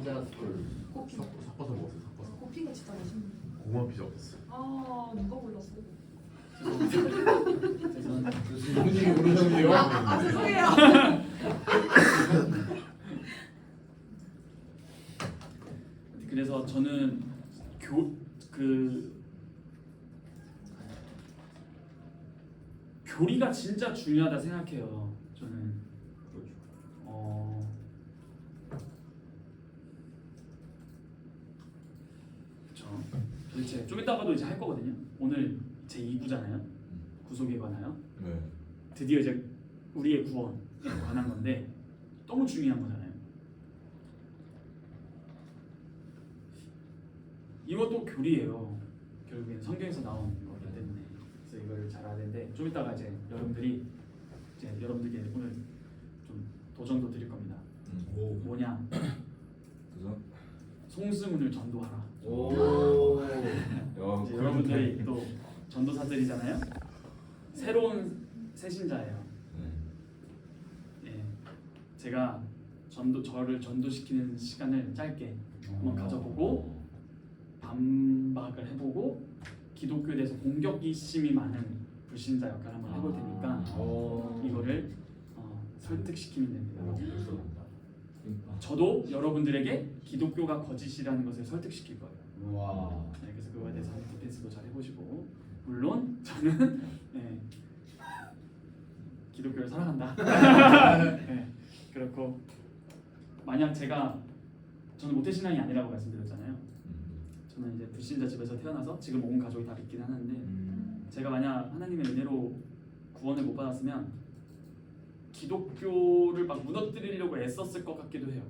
감자 술 커피. 섞어서 먹었어요. 섞어서. 커피가 진짜 맛있네. 고구마 피자 없었어요. 아 누가 골랐어? 죄송합니다. 본인이 고르셨네요. 아 죄송해요. 그래서 저는 교리가 진짜 중요하다 생각해요. 저는 그렇죠. 도대체 좀 이따가도 이제 할 거거든요. 오늘 제 2부잖아요. 구속에 관하여 네. 드디어 이제 우리의 구원에 관한 건데 너무 중요한 거잖아요. 이것도 교리예요. 결국엔 성경에서 나온 거기 때문에 그래서 이거를 잘 알아야 되는데 좀 이따가 이제 여러분들이 이제 여러분들께 오늘 좀 도전도 드릴 겁니다. 오. 뭐냐? 그죠? 송승훈을 전도하라. 오. 이제 여러분들이 또 전도사들이잖아요. 새로운 새신자예요. 예, 제가 저를 전도시키는 시간을 짧게 한번 가져보고 반박을 해보고 기독교에 대해서 공격심이 많은 불신자 역할을 한번 해볼 테니까 이거를 설득시키면 됩니다. 저도 여러분들에게 기독교가 거짓이라는 것을 설득시킬 거예요. 와. 네, 그래서 그거에 대해서 디펜스도 잘 해보시고 물론 저는 네, 기독교를 사랑한다. 네, 그렇고 만약 저는 모태신앙이 아니라고 말씀드렸잖아요. 저는 이제 불신자 집에서 태어나서 지금 온 가족이 다 믿긴 하는데 제가 만약 하나님의 은혜로 구원을 못 받았으면 기독교를 막 무너뜨리려고 애썼을 것 같기도 해요.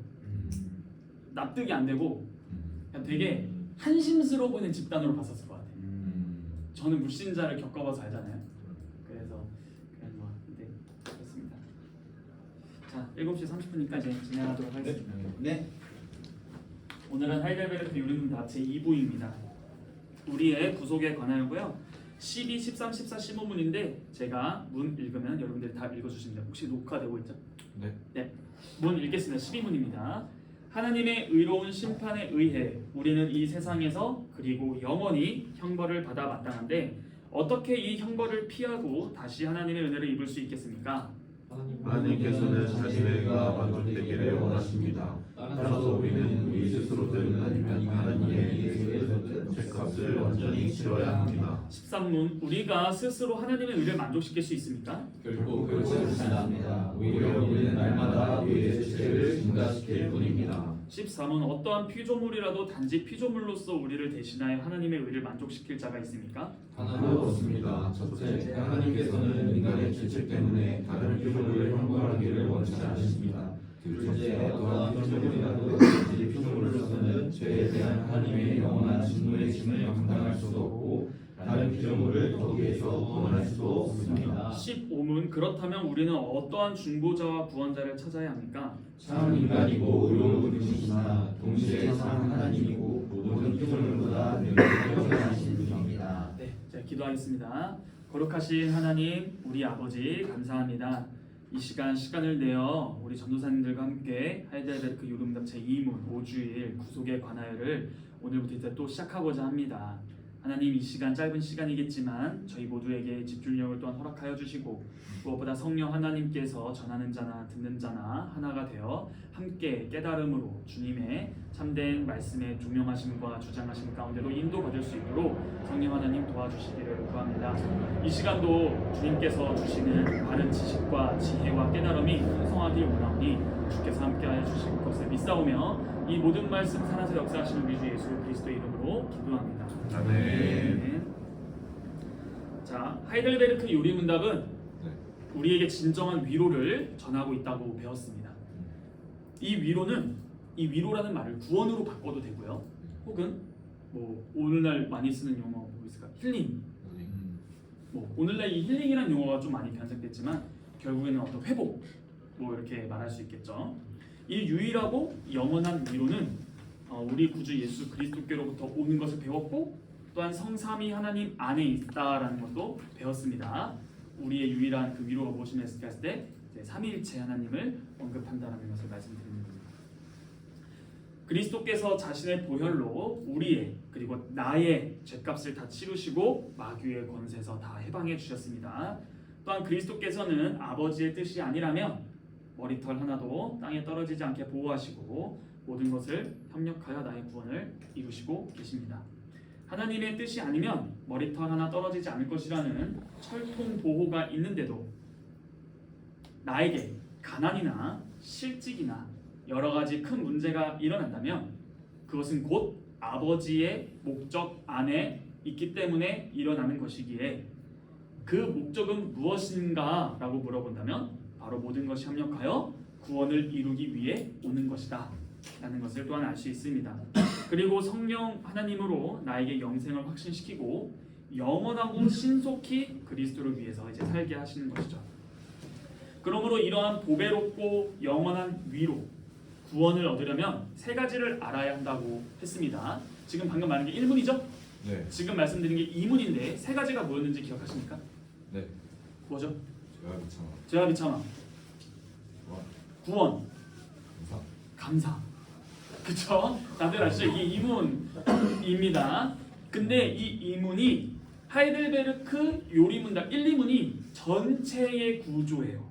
납득이 안 되고 그냥 되게 한심스러워 보이는 집단으로 봤었을 것 같아요. 저는 불신자를 겪어봐서 알잖아요. 그래서 그냥 네, 그렇습니다. 자, 7시 30분이니까 이제 진행하도록 하겠습니다. 네. 오늘은 하이델베르크 유리문답 제2부입니다. 우리의 구속에 관하여고요. 12, 13, 14, 15문인데 제가 문 읽으면 여러분들이 다 읽어주시면 돼요. 혹시 녹화되고 있죠? 네. 네. 문 읽겠습니다. 12문입니다. 하나님의 의로운 심판에 의해 우리는 이 세상에서 그리고 영원히 형벌을 받아 마땅한데 어떻게 이 형벌을 피하고 다시 하나님의 은혜를 입을 수 있겠습니까? 하나님께서는 자신의 의가 만족되기를 원하십니다. 따라서 우리는 우리 스스로든 아니면 하나님의 예수에서든 죄값을 완전히 치러야 합니다. 13문 우리가 스스로 하나님의 의를 만족시킬 수 있습니까? 결국 그렇지 않습니다. 오히려 우리는 날마다 우리의 죄를 증가시킬 뿐입니다. 14문 어떠한 피조물이라도 단지 피조물로서 우리를 대신하여 하나님의 의를 만족시킬 자가 있습니까? 하나도 없습니다. 첫째, 하나님께서는 인간의 죄책 때문에 다른 피조물을 형벌하기를 원치 않으십니다. 둘째, 어떠한 피조물이라도 단지 피조물로서는 죄에 대한 하나님의 영원한 진노의 짐을 감당할 수도 없고 다른 피조물을 거기에서 구원할 수도 없습니다. 15문 그렇다면 우리는 어떠한 중보자와 구원자를 찾아야 합니까? 참 인간이고 의로운 분이시나 동시에 참 하나님이고 모든 피조물보다 능력하신 분입니다. 네, 자 기도하겠습니다. 거룩하신 하나님, 우리 아버지 감사합니다. 이 시간을 내어 우리 전도사님들과 함께 하이델베르크 유름답 제2문 5주일 구속에 관하여를 오늘부터 이제 또 시작하고자 합니다. 하나님 이 시간 짧은 시간이겠지만 저희 모두에게 집중력을 또한 허락하여 주시고 무엇보다 성령 하나님께서 전하는 자나 듣는 자나 하나가 되어 함께 깨달음으로 주님의 참된 말씀의 조명하심과 주장하심 가운데로 인도받을 수 있도록 성령 하나님 도와주시기를 구합니다. 이 시간도 주님께서 주시는 바른 지식과 지혜와 깨달음이 풍성하길 원하오니 주께서 함께하여 주실 것을 믿사오며 이 모든 말씀 살아서 역사하시는 우리 주 예수 그리스도의 이름으로 기도합니다. 아멘. 자, 하이델베르크 요리문답은 우리에게 진정한 위로를 전하고 있다고 배웠습니다. 이 위로라는 말을 구원으로 바꿔도 되고요. 혹은 뭐 오늘날 많이 쓰는 용어 뭐 있을까? 힐링. 뭐 오늘날 이 힐링이라는 용어가 좀 많이 변색됐지만 결국에는 어떤 회복 뭐 이렇게 말할 수 있겠죠. 이 유일하고 영원한 위로는 우리 구주 예수 그리스도께로부터 오는 것을 배웠고 또한 성삼위 하나님 안에 있다라는 것도 배웠습니다. 우리의 유일한 그 위로가 무엇이냐 했을 때 삼위일체 하나님을 언급한다는 것을 말씀드립니다. 그리스도께서 자신의 보혈로 우리의 그리고 나의 죄값을 다 치르시고 마귀의 권세에서 다 해방해 주셨습니다. 또한 그리스도께서는 아버지의 뜻이 아니라면 머리털 하나도 땅에 떨어지지 않게 보호하시고 모든 것을 협력하여 나의 구원을 이루시고 계십니다. 하나님의 뜻이 아니면 머리털 하나 떨어지지 않을 것이라는 철통 보호가 있는데도 나에게 가난이나 실직이나 여러 가지 큰 문제가 일어난다면 그것은 곧 아버지의 목적 안에 있기 때문에 일어나는 것이기에 그 목적은 무엇인가 라고 물어본다면 바로 모든 것이 협력하여 구원을 이루기 위해 오는 것이다 라는 것을 또한 알 수 있습니다. 그리고 성령 하나님으로 나에게 영생을 확신시키고 영원하고 신속히 그리스도를 위해서 이제 살게 하시는 것이죠. 그러므로 이러한 보배롭고 영원한 위로 구원을 얻으려면 세 가지를 알아야 한다고 했습니다. 지금 방금 말한 게 1문이죠? 네. 지금 말씀드린 게 2문인데 세 가지가 뭐였는지 기억하십니까? 네. 뭐죠? 제가 미창아. 제가 비참함, 구원, 감사. 감사. 그쵸? 다들 아시죠? 이게 2문입니다. 근데 이 2문이 하이델베르크 요리문답 1, 2문이 전체의 구조예요.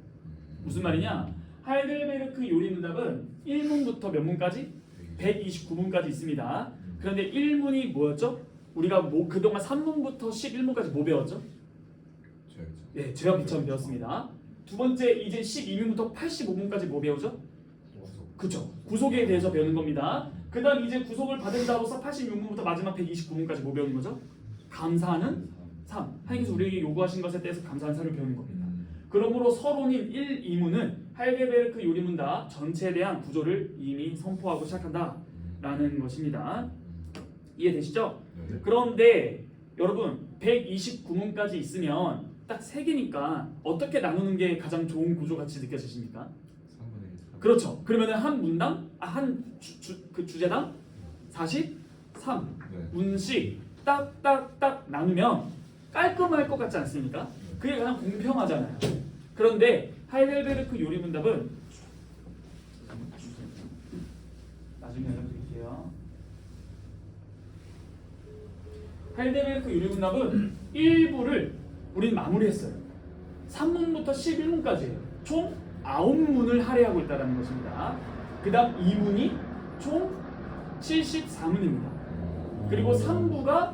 무슨 말이냐? 하이델베르크 요리문답은 1문부터 몇 문까지? 129문까지 있습니다. 그런데 1문이 뭐였죠? 우리가 그동안 3문부터 11문까지 뭐 배웠죠? 제가 미창아. 네, 제가 비참 배웠습니다. 두 번째 이제 12문부터 85문까지 뭐 배우죠? 그쵸, 구속에 대해서 배우는 겁니다. 그 다음 이제 구속을 받은 자로서 86문부터 마지막 129문까지 뭐 배우는 거죠? 감사하는 삶. 하나님께서 우리에게 요구하신 것에 대해서 감사하는 삶을 배우는 겁니다. 그러므로 서론인 1, 2문은 하이델베르크 요리문답 전체에 대한 구조를 이미 선포하고 시작한다라는 것입니다. 이해되시죠? 네. 그런데 여러분 129문까지 있으면 딱 3개니까 어떻게 나누는 게 가장 좋은 구조같이 느껴지십니까? 3분의 1. 그렇죠. 그러면 한 문당, 한 주제당 43 네. 문씩 딱딱딱 나누면 깔끔할 것 같지 않습니까? 그게 가장 공평하잖아요. 그런데 하이델베르크 요리문답은 나중에 알려드릴게요. 하이델베르크 요리문답은 1부를 우린 마무리했어요. 3문부터 11문까지예요. 총 9문을 할애하고 있다는 것입니다. 그 다음 2문이 총 74문입니다. 그리고 3부가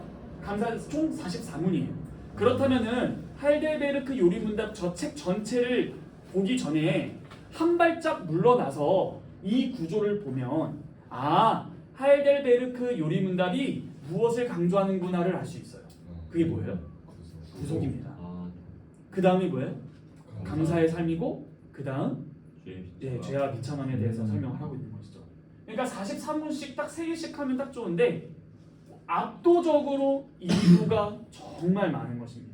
총 44문이에요. 그렇다면은 하이델베르크 요리문답 저 책 전체를 보기 전에 한 발짝 물러나서 이 구조를 보면 하이델베르크 요리문답이 무엇을 강조하는구나를 알 수 있어요. 그게 뭐예요? 구속입니다. 그 다음이 뭐예요? 감사의 삶이고 그 다음 죄와 비참함에 대해서 설명을 하고 있는 것이죠. 그러니까 43문씩 딱 3개씩 하면 딱 좋은데 압도적으로 이유가 정말 많은 것입니다.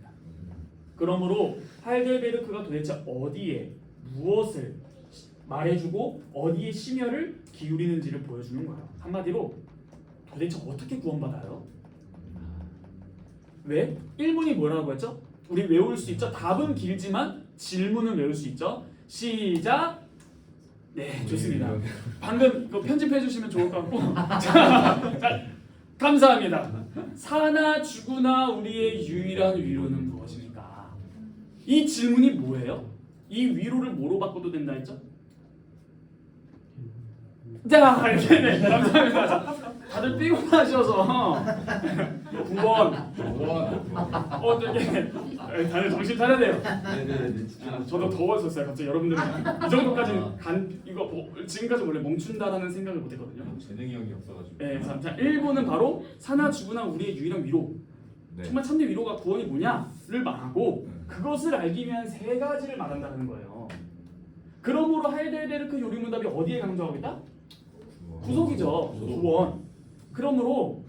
그러므로 하이델베르크가 도대체 어디에 무엇을 말해주고 어디에 심혈을 기울이는지를 보여주는 거예요. 한마디로 도대체 어떻게 구원받아요? 왜? 1문이 뭐라고 했죠? 우리 외울 수 있죠? 답은 길지만 질문은 외울 수 있죠? 시작! 네, 좋습니다. 방금 이거 편집해 주시면 좋을 것 같고 자, 감사합니다. 사나 죽으나 우리의 유일한 위로는 무엇입니까? 이 질문이 뭐예요? 이 위로를 뭐로 바꿔도 된다 했죠? 자, 이렇게 네, 감사합니다. 자, 다들 피곤하셔서 9번 어떻게 다들 정신 차려야 돼요. 네네네. 저도 더웠었어요. 갑자기 여러분들은 이 정도까지는 이거 지금까지 원래 멈춘다라는 생각을 못했거든요. 재능이 형이 없어가지고. 네, 자 1부는 바로 사나 죽으나 우리의 유일한 위로. 네. 정말 참된 위로가 구원이 뭐냐를 말하고 그것을 알기 위한 3가지를 말한다는 거예요. 그러므로 하이델베르크 요리문답이 어디에 강조하고 있다? 구속이죠. 구원. 그러므로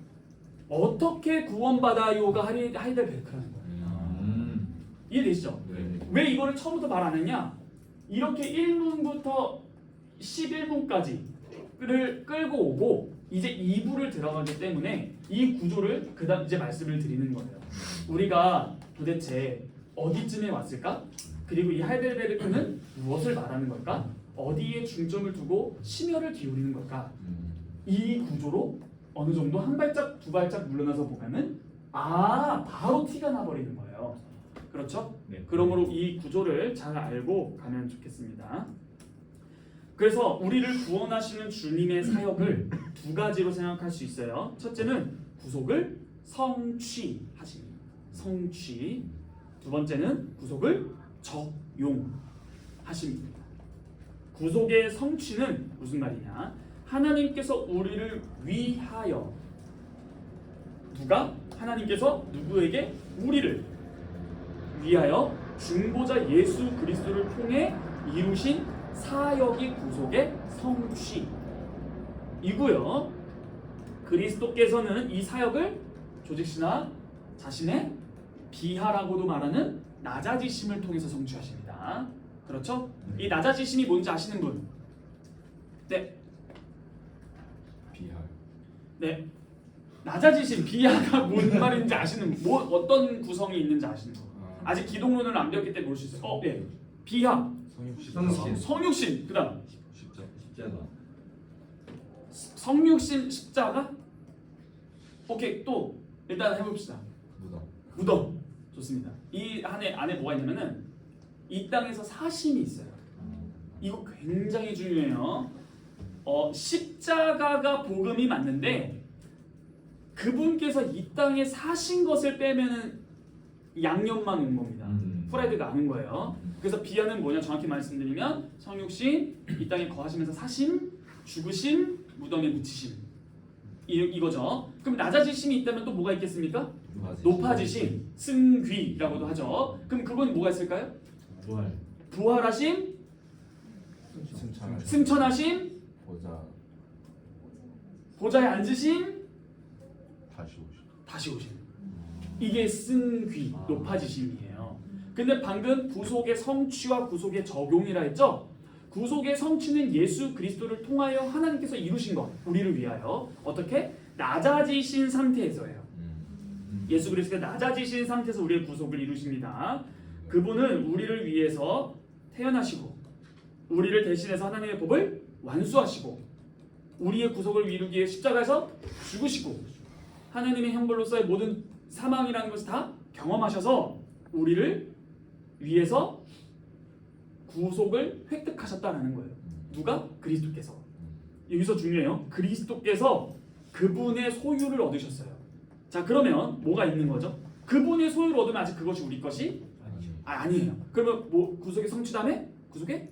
어떻게 구원받아요가 하이델베르크라는 거예요. 이해되시죠? 네. 왜 이거를 처음부터 말 안 했냐? 이렇게 1문부터 11문까지를 끌고 오고 이제 2부를 들어가기 때문에 이 구조를 그다음 이제 말씀을 드리는 거예요. 우리가 도대체 어디쯤에 왔을까? 그리고 이 하이델베르크는 무엇을 말하는 걸까? 어디에 중점을 두고 심혈을 기울이는 걸까? 이 구조로 어느 정도 한 발짝 두 발짝 물러나서 보면은 바로 티가 나버리는 거예요. 그렇죠? 네. 그러므로 이 구조를 잘 알고 가면 좋겠습니다. 그래서 우리를 구원하시는 주님의 사역을 두 가지로 생각할 수 있어요. 첫째는 구속을 성취하십니다. 성취. 두 번째는 구속을 적용하십니다. 구속의 성취는 무슨 말이냐? 하나님께서 우리를 위하여 하나님께서 누구에게? 우리를 위하여 중보자 예수 그리스도를 통해 이루신 사역이 구속의 성취이고요. 그리스도께서는 이 사역을 조직신화 자신의 비하라고도 말하는 낮아지심을 통해서 성취하십니다. 그렇죠? 이 낮아지심이 뭔지 아시는 분? 네. 비하. 네. 낮아지심, 비하가 뭔 말인지 아시는 분? 어떤 구성이 있는지 아시는 분? 아직 기독론을 안 배웠기 때문에 모를 수 있어요. 네. 비하, 성육신. 성육신, 그다음 십자가. 성육신, 십자가. 오케이, 또 일단 해봅시다. 무덤. 좋습니다. 이 안에 뭐가 있냐면은 이 땅에서 사심이 있어요. 이거 굉장히 중요해요. 십자가가 복음이 맞는데 그분께서 이 땅에 사신 것을 빼면은 양념만 온 겁니다. 프레드가 아는 거예요. 그래서 비하는 뭐냐 정확히 말씀드리면 성육신, 이 땅에 거하시면서 사심, 죽으심, 무덤에 묻히심 이거죠. 그럼 낮아지심이 있다면 또 뭐가 있겠습니까? 높아지심, 승귀라고도 하죠. 그럼 그건 뭐가 있을까요? 부활하심, 승천하심, 보좌에 앉으심, 다시 오심. 이게 승귀, 높아지심이에요. 근데 방금 구속의 성취와 구속의 적용이라 했죠? 구속의 성취는 예수 그리스도를 통하여 하나님께서 이루신 것, 우리를 위하여 어떻게? 낮아지신 상태에서예요. 예수 그리스도가 낮아지신 상태에서 우리의 구속을 이루십니다. 그분은 우리를 위해서 태어나시고 우리를 대신해서 하나님의 법을 완수하시고 우리의 구속을 이루기 위해 십자가에서 죽으시고 하나님의 형벌로서의 모든 사망이라는 것을 다 경험하셔서 우리를 위해서 구속을 획득하셨다는 거예요. 누가? 그리스도께서. 여기서 중요해요. 그리스도께서 그분의 소유를 얻으셨어요. 자, 그러면 뭐가 있는 거죠? 그분의 소유를 얻으면 아직 그것이 우리 것이 아니에요. 그러면 뭐 구속의 성취다음에 구속의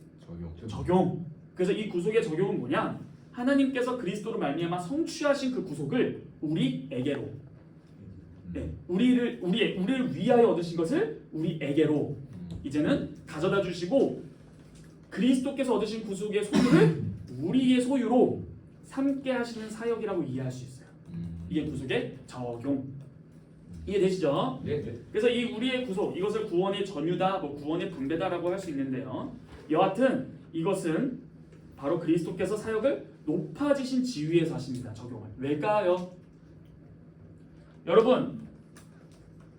적용. 그래서 이 구속의 적용은 뭐냐? 하나님께서 그리스도로 말미암아 성취하신 그 구속을 우리에게로, 우리를 위하여 얻으신 것을 우리에게로 이제는 가져다 주시고 그리스도께서 얻으신 구속의 소유를 우리의 소유로 삼게 하시는 사역이라고 이해할 수 있어요. 이게 구속의 적용. 이해되시죠? 네. 그래서 이 우리의 구속, 이것을 구원의 전유다, 구원의 분배다라고 할 수 있는데요. 여하튼 이것은 바로 그리스도께서 사역을 높아지신 지위에서 하십니다. 적용을. 왜일까요? 여러분,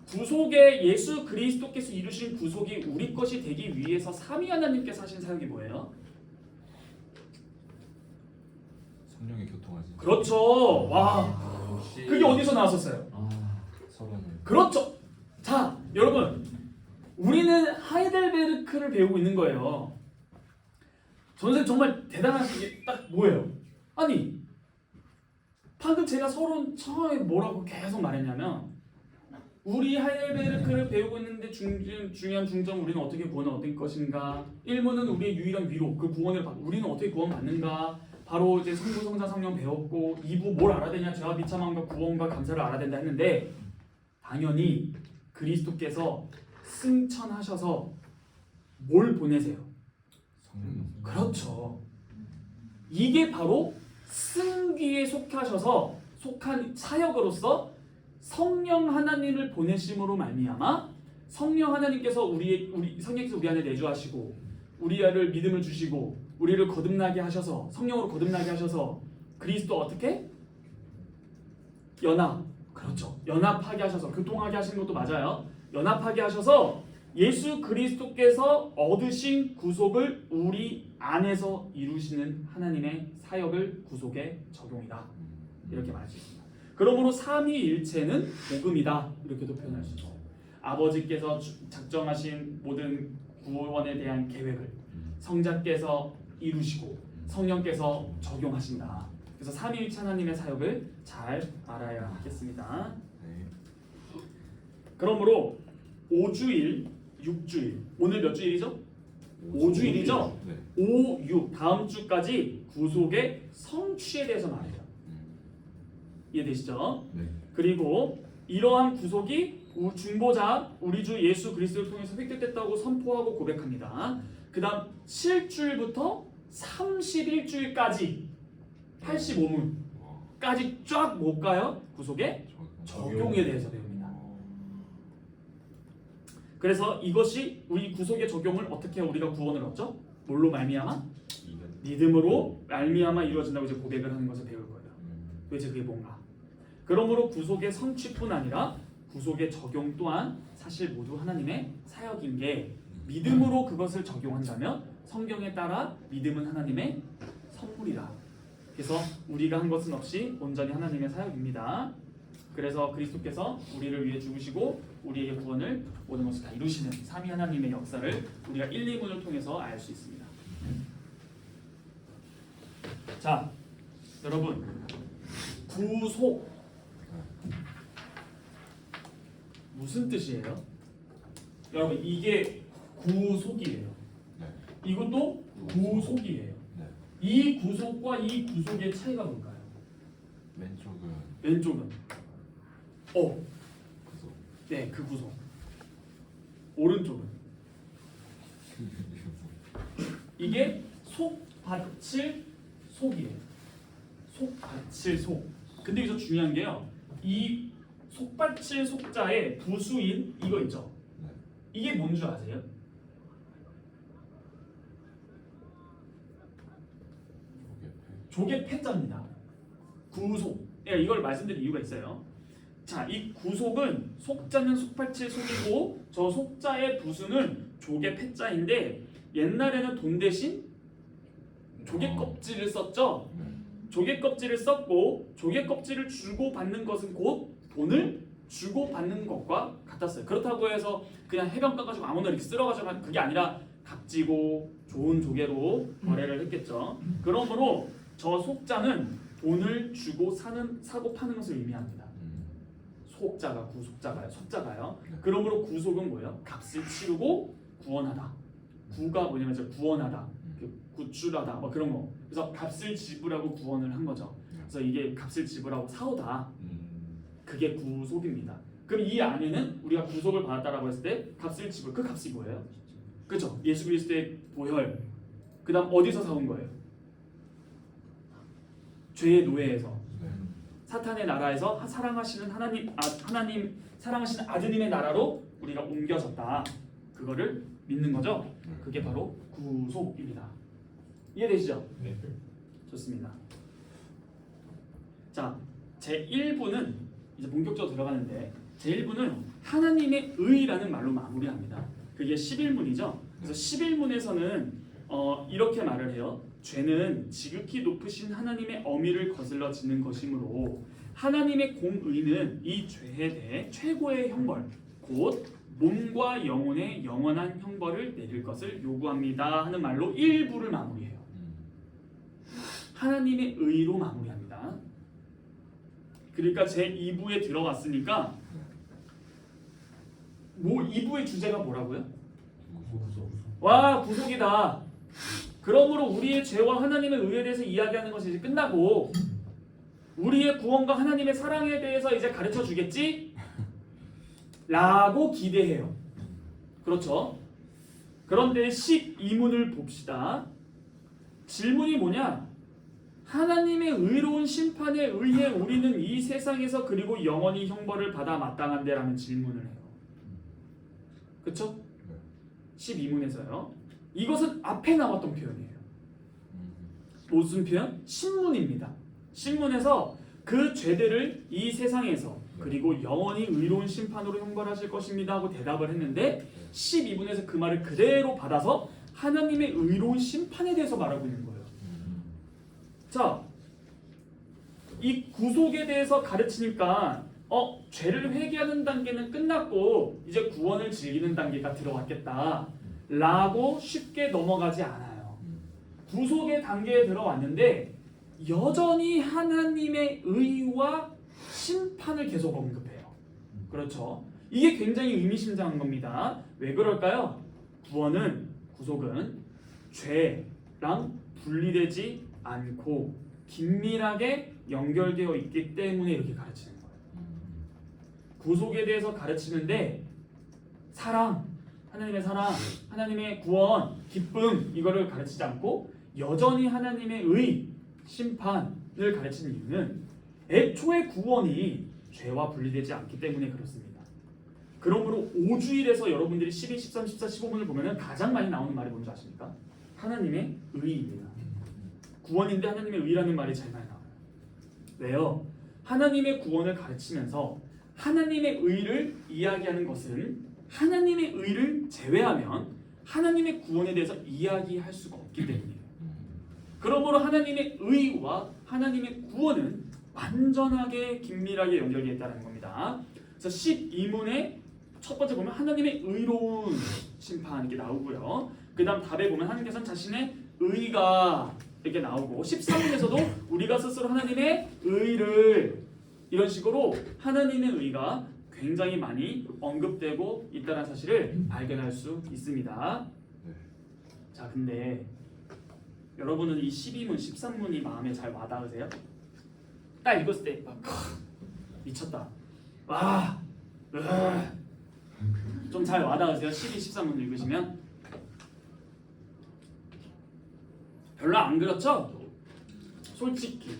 구속의 예수 그리스도께서 이루신 구속이 우리 것이 되기 위해서 삼위 하나님께서 하신 사역이 뭐예요? 성령의 교통하지. 그렇죠. 와, 그게 어디서 나왔었어요? 서론을. 그렇죠. 자, 여러분, 우리는 하이델베르크를 배우고 있는 거예요. 선생님 정말 대단하신 게 딱 뭐예요? 아니, 방금 제가 서론 처음에 뭐라고 계속 말했냐면 우리 하이델베르크를 배우고 있는데 중요한 중점 우리는 어떻게 구원을 얻을 것인가? 1문은 우리의 유일한 위로, 그 구원을 우리는 어떻게 구원받는가? 바로 이제 성부, 성자, 성령 배웠고 2부 뭘 알아야 되냐? 죄와 비참함과 구원과 감사를 알아야 된다 했는데 당연히 그리스도께서 승천하셔서 뭘 보내세요? 성령. 그렇죠. 이게 바로 승귀에 속한 사역으로서 성령 하나님을 보내심으로 말미암아 성령 하나님께서 우리 성령께서 우리 안에 내주하시고 우리를 믿음을 주시고 우리를 거듭나게 하셔서 성령으로 거듭나게 하셔서 그리스도 어떻게? 그렇죠. 연합하게 하셔서 교통하게 하시는 것도 맞아요. 연합하게 하셔서 예수 그리스도께서 얻으신 구속을 우리 안에서 이루시는 하나님의 사역을 구속의 적용이다. 이렇게 말할 수 있습니다. 그러므로 삼위일체는 복음이다. 이렇게도 표현할 수 있어요. 아버지께서 작정하신 모든 구원에 대한 계획을 성자께서 이루시고 성령께서 적용하신다. 그래서 삼위일체 하나님의 사역을 잘 알아야 하겠습니다. 네. 그러므로 5주일, 6주일 오늘 몇 주일이죠? 5주일이죠? 네. 5, 6 다음 주까지 구속의 성취에 대해서 말해요. 이해되시죠? 네. 그리고 이러한 구속이 중보자 우리 주 예수 그리스도를 통해서 획득됐다고 선포하고 고백합니다. 그 다음 7주일부터 31주일까지 85문까지 쫙 뭘까요? 구속의 적용에 대해서 배웁니다. 그래서 이것이 우리 구속의 적용을 어떻게 우리가 구원을 얻죠? 뭘로 말미암아? 믿음으로 말미암아 이루어진다고 이제 고백을 하는 것을 배울 거예요. 도대체 그게 뭔가? 그러므로 구속의 성취뿐 아니라 구속의 적용 또한 사실 모두 하나님의 사역인 게 믿음으로 그것을 적용한다면 성경에 따라 믿음은 하나님의 선물이다. 그래서 우리가 한 것은 없이 온전히 하나님의 사역입니다. 그래서 그리스도께서 우리를 위해 죽으시고 우리에게 구원을 모든 것을 다 이루시는 삼위 하나님의 역사를 우리가 1, 2문을 통해서 알 수 있습니다. 자, 여러분 구속 무슨 뜻이에요? 여러분 이게 구속이에요. 네. 이것도 구속이에요. 네. 이 구속과 이 구속의 차이가 뭘까요? 왼쪽은 구속. 네, 그 구속. 오른쪽은 이게 속받칠 속이에요. 속받칠 속. 근데 여기서 중요한 게요. 이 속받칠 속자의 부수인 이거 있죠. 네. 이게 뭔 줄 아세요? 조개 패자입니다. 구속. 예, 이걸 말씀드린 이유가 있어요. 자, 이 구속은 속자는 속받칠 속이고 저 속자의 부수는 조개 패자인데 옛날에는 돈 대신 조개 껍질을 썼죠. 조개 껍질을 썼고 조개 껍질을 주고 받는 것은 곧 돈을 주고 받는 것과 같았어요. 그렇다고 해서 그냥 해변 가가지고 아무나 이렇게 쓸어가지고 하는 그게 아니라 값지고 좋은 조개로 거래를 했겠죠. 그러므로 저 속자는 돈을 주고 사고 파는 것을 의미합니다. 속자가 구속자가요. 속자가요. 그러므로 구속은 뭐예요? 값을 치르고 구원하다. 구가 뭐냐면 저 구원하다. 구출하다. 뭐 그런 거. 그래서 값을 지불하고 구원을 한 거죠. 그래서 이게 값을 지불하고 사오다. 그게 구속입니다. 그럼 이 안에는 우리가 구속을 받았다라고 했을 때 값을 지불. 그 값이 뭐예요? 그렇죠? 예수 그리스도의 보혈. 그다음 어디서 사온 거예요? 죄의 노예에서. 사탄의 나라에서 사랑하시는 하나님 사랑하시는 아드님의 나라로 우리가 옮겨졌다. 그거를 믿는 거죠. 그게 바로 구속입니다. 이해되시죠? 네. 좋습니다. 자, 제 1부는 이제 본격적으로 들어가는데 제 1부는 하나님의 의라는 말로 마무리합니다. 그게 11문이죠. 그래서 11문에서는 이렇게 말을 해요. 죄는 지극히 높으신 하나님의 어미를 거슬러 짓는 것이므로 하나님의 공의는 이 죄에 대해 최고의 형벌, 곧 몸과 영혼의 영원한 형벌을 내릴 것을 요구합니다 하는 말로 1부를 마무리해요. 하나님의 의로 마무리합니다. 그러니까 제 2부에 들어왔으니까 2부의 주제가 뭐라고요? 와, 구속이다. 그러므로 우리의 죄와 하나님의 의에 대해서 이야기하는 것이 이제 끝나고 우리의 구원과 하나님의 사랑에 대해서 이제 가르쳐 주겠지? 라고 기대해요. 그렇죠? 그런데 12문을 봅시다. 질문이 뭐냐? 하나님의 의로운 심판에 의해 우리는 이 세상에서 그리고 영원히 형벌을 받아 마땅한데 라는 질문을 해요. 그렇죠? 12문에서요. 이것은 앞에 나왔던 표현이에요. 무슨 표현? 신문입니다. 신문에서 그 죄들을 이 세상에서 그리고 영원히 의로운 심판으로 형벌하실 것입니다 하고 대답을 했는데 12분에서 그 말을 그대로 받아서 하나님의 의로운 심판에 대해서 말하고 있는 거예요. 자, 이 구속에 대해서 가르치니까 죄를 회개하는 단계는 끝났고 이제 구원을 즐기는 단계가 들어왔겠다 라고 쉽게 넘어가지 않아요. 구속의 단계에 들어왔는데 여전히 하나님의 의와 심판을 계속 언급해요. 그렇죠? 이게 굉장히 의미심장한 겁니다. 왜 그럴까요? 구속은 죄랑 분리되지 않고 긴밀하게 연결되어 있기 때문에 이렇게 가르치는 거예요. 구속에 대해서 가르치는데 하나님의 사랑, 하나님의 구원, 기쁨 이거를 가르치지 않고 여전히 하나님의 의, 심판을 가르치는 이유는 애초에 구원이 죄와 분리되지 않기 때문에 그렇습니다. 그러므로 5주일에서 여러분들이 12, 13, 14, 15분을 보면 가장 많이 나오는 말이 뭔지 아십니까? 하나님의 의입니다. 구원인데 하나님의 의라는 말이 제일 많이 나와요. 왜요? 하나님의 구원을 가르치면서 하나님의 의를 이야기하는 것은 하나님의 의를 제외하면 하나님의 구원에 대해서 이야기할 수가 없기 때문이에요. 그러므로 하나님의 의와 하나님의 구원은 완전하게 긴밀하게 연결되어 있다는 겁니다. 그래서 12문의 첫 번째 보면 하나님의 의로운 심판 이렇게 나오고요. 그 다음 답에 보면 하나님께서는 자신의 의가 이렇게 나오고 13문에서도 우리가 스스로 하나님의 의를 이런 식으로 하나님의 의가 굉장히 많이 언급되고 있다는 사실을 발견할 수 있습니다. 자, 근데 여러분은 이 12문, 13문이 마음에 잘 와닿으세요? 딱 읽었을 때 미쳤다. 와, 좀 잘 와닿으세요? 12, 13문 읽으시면 별로 안 그렇죠? 솔직히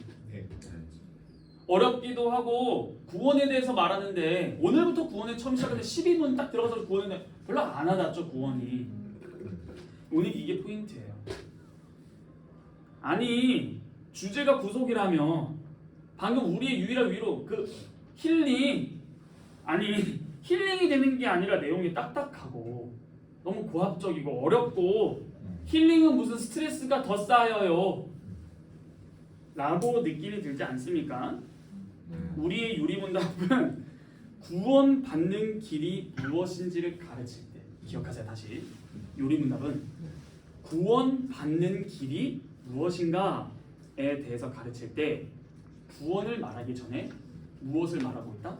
어렵기도 하고 구원에 대해서 말하는데 오늘부터 구원에 처음 시작하는데 12문 딱 들어가서 구원에 별로 안 와닿죠. 구원이 오늘 이게 포인트예요. 아니 주제가 구속이라며 방금 우리의 유일한 위로 그 힐링이 되는 게 아니라 내용이 딱딱하고 너무 고압적이고 어렵고 힐링은 무슨 스트레스가 더 쌓여요 라고 느낌이 들지 않습니까? 우리의 유리문답은 구원받는 길이 무엇인지를 가르칠 때 기억하세요. 다시 유리문답은 구원받는 길이 무엇인가에 대해서 가르칠 때 구원을 말하기 전에 무엇을 말하고 있다?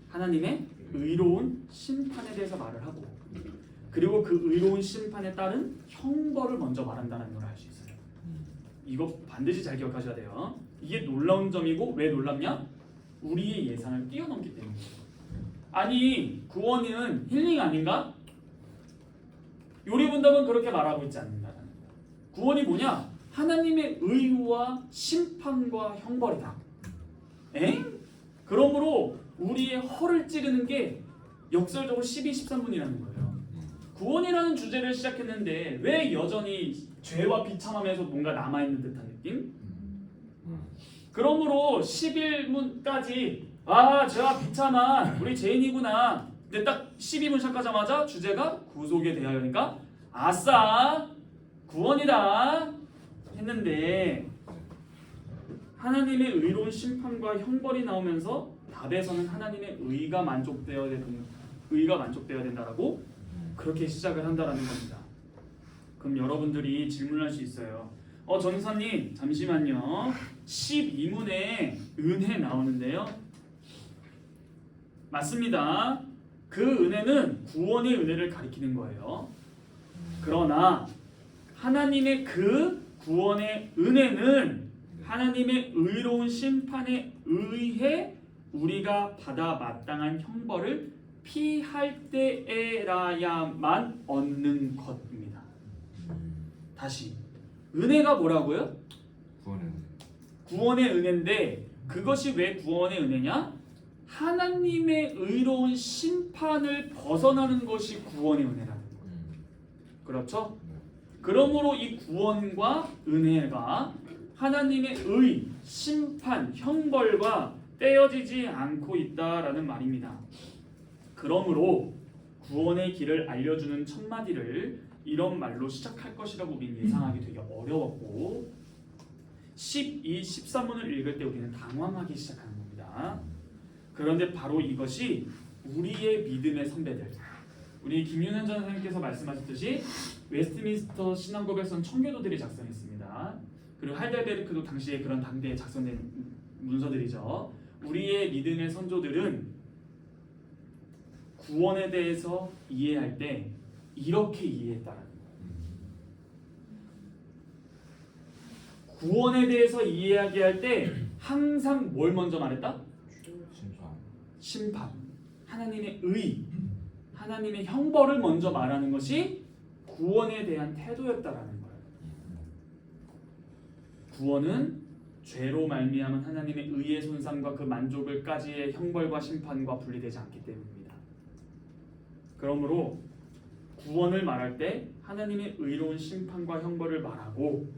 하나님의 의로운 심판에 대해서 말을 하고 그리고 그 의로운 심판에 따른 형벌을 먼저 말한다는 걸 알 수 있어요. 이거 반드시 잘 기억하셔야 돼요. 이게 놀라운 점이고 왜 놀랍냐? 우리의 예상을 뛰어넘기 때문이에요. 아니 구원은 힐링 아닌가? 요리문답은 그렇게 말하고 있지 않는다는 거예요. 구원이 뭐냐? 하나님의 의와 심판과 형벌이다. 엥? 그러므로 우리의 허를 찌르는 게 역설적으로 12, 13분이라는 거예요. 구원이라는 주제를 시작했는데 왜 여전히 죄와 비참함에서 뭔가 남아있는 듯한 느낌? 그러므로 11문까지 죄와 비참한 우리 죄인이구나. 근데 딱 12문 시작하자마자 주제가 구속에 대하여니까 아싸 구원이다 했는데 하나님의 의로운 심판과 형벌이 나오면서 답에서는 하나님의 의가 만족되어야 된다라고 그렇게 시작을 한다라는 겁니다. 그럼 여러분들이 질문할 수 있어요. 전사님 잠시만요. 12문에 은혜 나오는데요. 맞습니다. 그 은혜는 구원의 은혜를 가리키는 거예요. 그러나 하나님의 그 구원의 은혜는 하나님의 의로운 심판에 의해 우리가 받아 마땅한 형벌을 피할 때에라야만 얻는 것입니다. 다시 은혜가 뭐라고요? 구원의 은혜인데 그것이 왜 구원의 은혜냐? 하나님의 의로운 심판을 벗어나는 것이 구원의 은혜라는 거예요. 그렇죠? 그러므로 이 구원과 은혜가 하나님의 의, 심판, 형벌과 떼어지지 않고 있다라는 말입니다. 그러므로 구원의 길을 알려주는 첫 마디를 이런 말로 시작할 것이라고 우리는 예상하기 되게 어려웠고 12, 13문을 읽을 때 우리는 당황하기 시작하는 겁니다. 그런데 바로 이것이 우리의 믿음의 선배들, 우리 김윤현 전사님께서 말씀하셨듯이 웨스트민스터 신앙고백서는 청교도들이 작성했습니다. 그리고 할델베르크도 당시에 그런 당대에 작성된 문서들이죠. 우리의 믿음의 선조들은 구원에 대해서 이해할 때 이렇게 이해했다라는 거예요. 구원에 대해서 이해하게 할 때 항상 뭘 먼저 말했다? 심판, 하나님의 의, 하나님의 형벌을 먼저 말하는 것이 구원에 대한 태도였다라는 거예요. 구원은 죄로 말미암은 하나님의 의의 손상과 그 만족을까지의 형벌과 심판과 분리되지 않기 때문입니다. 그러므로 구원을 말할 때 하나님의 의로운 심판과 형벌을 말하고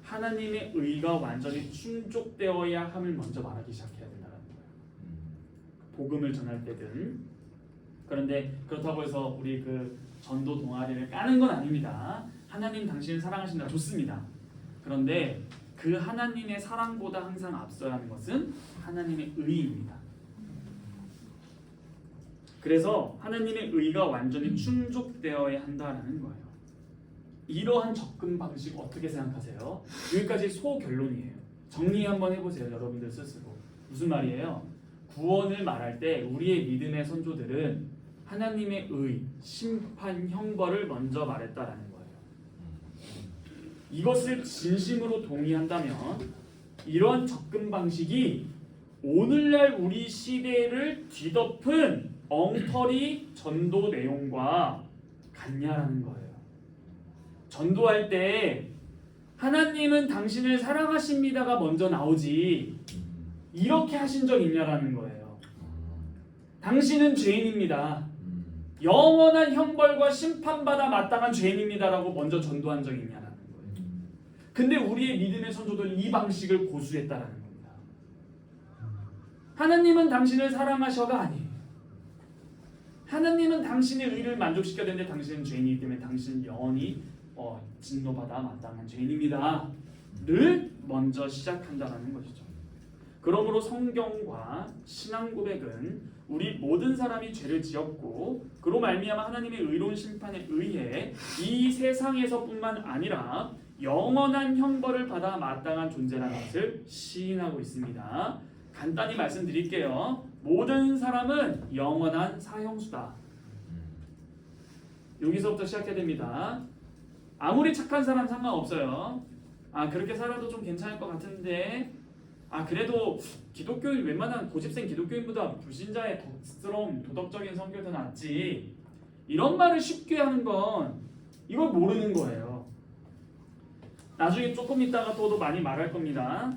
하나님의 의가 완전히 충족되어야 함을 먼저 말하기 시작해야 된다는 거예요. 복음을 전할 때든. 그런데 그렇다고 해서 우리 그 전도 동아리를 까는 건 아닙니다. 하나님 당신을 사랑하신다, 좋습니다. 그런데 그 하나님의 사랑보다 항상 앞서야 하는 것은 하나님의 의입니다. 그래서 하나님의 의가 완전히 충족되어야 한다라는 거예요. 이러한 접근 방식 어떻게 생각하세요? 여기까지 소결론이에요. 정리 한번 해보세요, 여러분들 스스로. 무슨 말이에요? 구원을 말할 때 우리의 믿음의 선조들은 하나님의 의, 심판, 형벌을 먼저 말했다라는 거예요. 이것을 진심으로 동의한다면 이러한 접근 방식이 오늘날 우리 시대를 뒤덮은 엉터리 전도 내용과 같냐라는 거예요. 전도할 때 하나님은 당신을 사랑하십니다가 먼저 나오지 이렇게 하신 적 있냐라는 거예요. 당신은 죄인입니다. 영원한 형벌과 심판받아 마땅한 죄인입니다라고 먼저 전도한 적이 있냐라는 거예요. 근데 우리의 믿음의 선조들은 이 방식을 고수했다라는 겁니다. 하나님은 당신을 사랑하셔가 아니에요. 하나님은 당신의 의를 만족시켜야 되는데 당신은 죄인이기 때문에 당신은 영원히 진노받아 마땅한 죄인입니다 를 먼저 시작한다는 것이죠. 그러므로 성경과 신앙 고백은 우리 모든 사람이 죄를 지었고 그로 말미암아 하나님의 의로운 심판에 의해 이 세상에서뿐만 아니라 영원한 형벌을 받아 마땅한 존재라는 것을 시인하고 있습니다. 간단히 말씀드릴게요. 모든 사람은 영원한 사형수다. 여기서부터 시작해야 됩니다. 아무리 착한 사람 상관없어요. 그렇게 살아도 좀 괜찮을 것 같은데 그래도 기독교인 웬만한 고집센 기독교인보다 불신자의 덕스러운 도덕적인 성격이 더 낫지. 이런 말을 쉽게 하는 건 이걸 모르는 거예요. 나중에 조금 있다가 또 많이 말할 겁니다.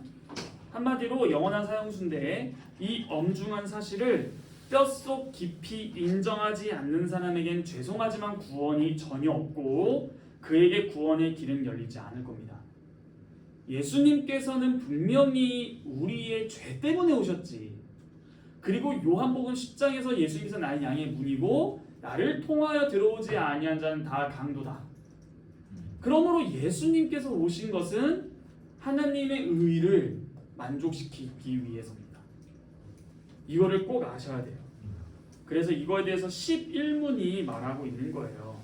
한마디로 영원한 사형수인데 이 엄중한 사실을 뼛속 깊이 인정하지 않는 사람에겐 죄송하지만 구원이 전혀 없고 그에게 구원의 길은 열리지 않을 겁니다. 예수님께서는 분명히 우리의 죄 때문에 오셨지. 그리고 요한복음 10장에서 예수님께서 나의 양의 문이고 나를 통하여 들어오지 아니한 자는 다 강도다. 그러므로 예수님께서 오신 것은 하나님의 의를 만족시키기 위해서입니다. 이거를 꼭 아셔야 돼요. 그래서 이거에 대해서 11문이 말하고 있는 거예요.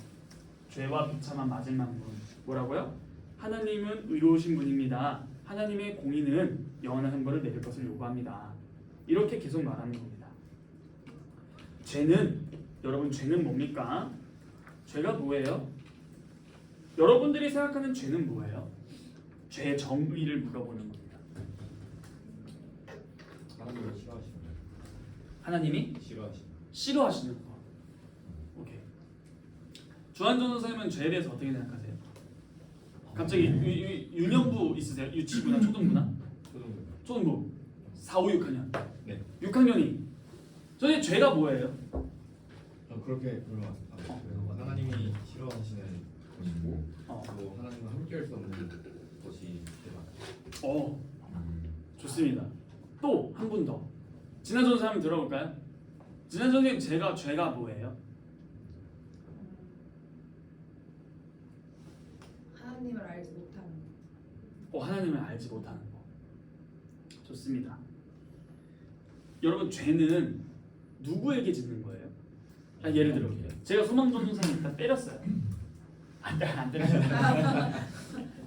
죄와 비참한 마지막 문. 뭐라고요? 하나님은 의로우신 분입니다. 하나님의 공의는 영원한 형벌을 내릴 것을 요구합니다. 이렇게 계속 말하는 겁니다. 죄는, 여러분 죄는 뭡니까? 죄가 뭐예요? 여러분들이 생각하는 죄는 뭐예요? 죄의 정의를 물어보는 겁니다. 하나님을 싫어하시는 거예요. 하나님이 싫어하시는 거. 오케이. 주한전 선생님은 죄에 대해서 어떻게 생각하세요? 갑자기 유년부 있으세요? 유치부나 초등부나? 초등부 4, 5, 6학년. 네. 6학년이 선생님 죄가 뭐예요? 그렇게 그런 것 같아요. 하나님이 싫어하시는 것이고 또 하나님과 함께할 수 없는 것이 죄다. 좋습니다. 또 한 분 더. 진한 선생님 들어볼까요? 진한 선생님 죄가 뭐예요? 하나님을 알지 못하는 거. 좋습니다. 여러분 죄는 누구에게 짓는 거예요? 예를 들어 제가 소망전도사님 일단 때렸어요. 안 때렸어요.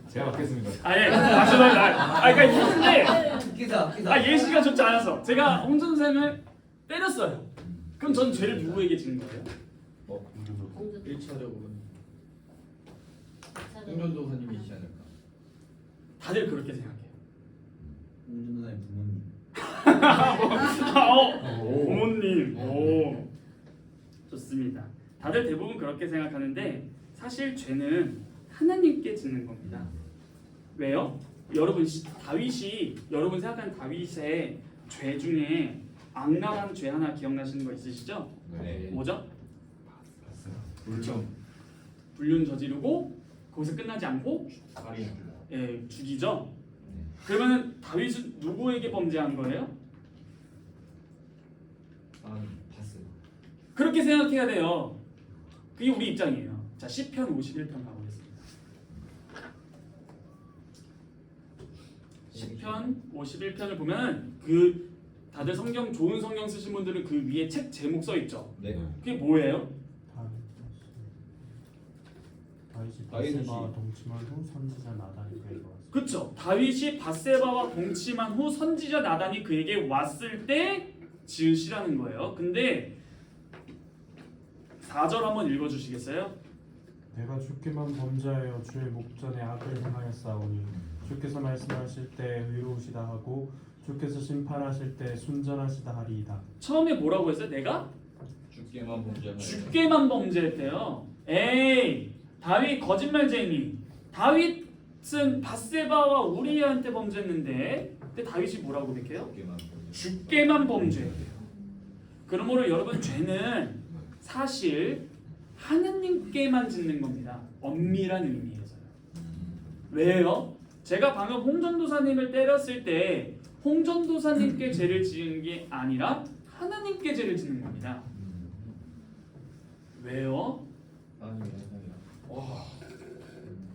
제가 받겠습니다. 그러니까 근데 기사 예시가 좋지 않아서 제가 홍준 선생을 때렸어요. 그럼 전 죄를 누구에게 짓는 거예요? 1차적으로 홍전도사님이시지 않을까? 다들 그렇게 생각해요. 홍준사님 부모님. 부모님. 오. 좋습니다. 다들 대부분 그렇게 생각하는데 사실 죄는 하나님께 짓는 겁니다. 왜요? 여러분 다윗이 여러분 생각하는 다윗의 죄 중에 악랄한 죄 하나 기억나시는 거 있으시죠? 네. 뭐죠? 봤어요. 불륜 저지르고 거기서 끝나지 않고 죽이죠. 그러면은 다윗은 누구에게 범죄한 거예요? 봤어요. 그렇게 생각해야 돼요. 그게 우리 입장이에요. 자, 시편 51편 가보겠습니다. 시편 51편을 보면 그 다들 성경 좋은 성경 쓰신 분들은 그 위에 책 제목 써 있죠. 네. 그게 뭐예요? 다윗이 바세바와 동침한 후 선지자 나단이 그에게 왔습니다. 그렇죠. 다윗이 밧세바와 동침한 후 선지자 나단이 그에게 왔을 때 지으시라는 거예요. 근데 4절 한번 읽어주시겠어요? 내가 주께만 범죄하여 주의 목전에 악을 행하였사오니 주께서 말씀하실 때 의로우시다 하고 주께서 심판하실 때 순전하시다 하리이다. 처음에 뭐라고 했어요? 내가 주께만 범죄하여 주께만 범죄했대요. 에이, 다윗 거짓말쟁이. 다윗은 밧세바와 우리아한테 범죄했는데, 근데 다윗이 뭐라고 고백해요? 주께만 범죄했대요. 그러므로 여러분 죄는 사실 하느님께만 짓는 겁니다. 엄밀한 의미에서요. 왜요? 제가 방금 홍전도사님을 때렸을 때 홍전도사님께 죄를 지은 게 아니라 하나님께 죄를 짓는 겁니다. 왜요?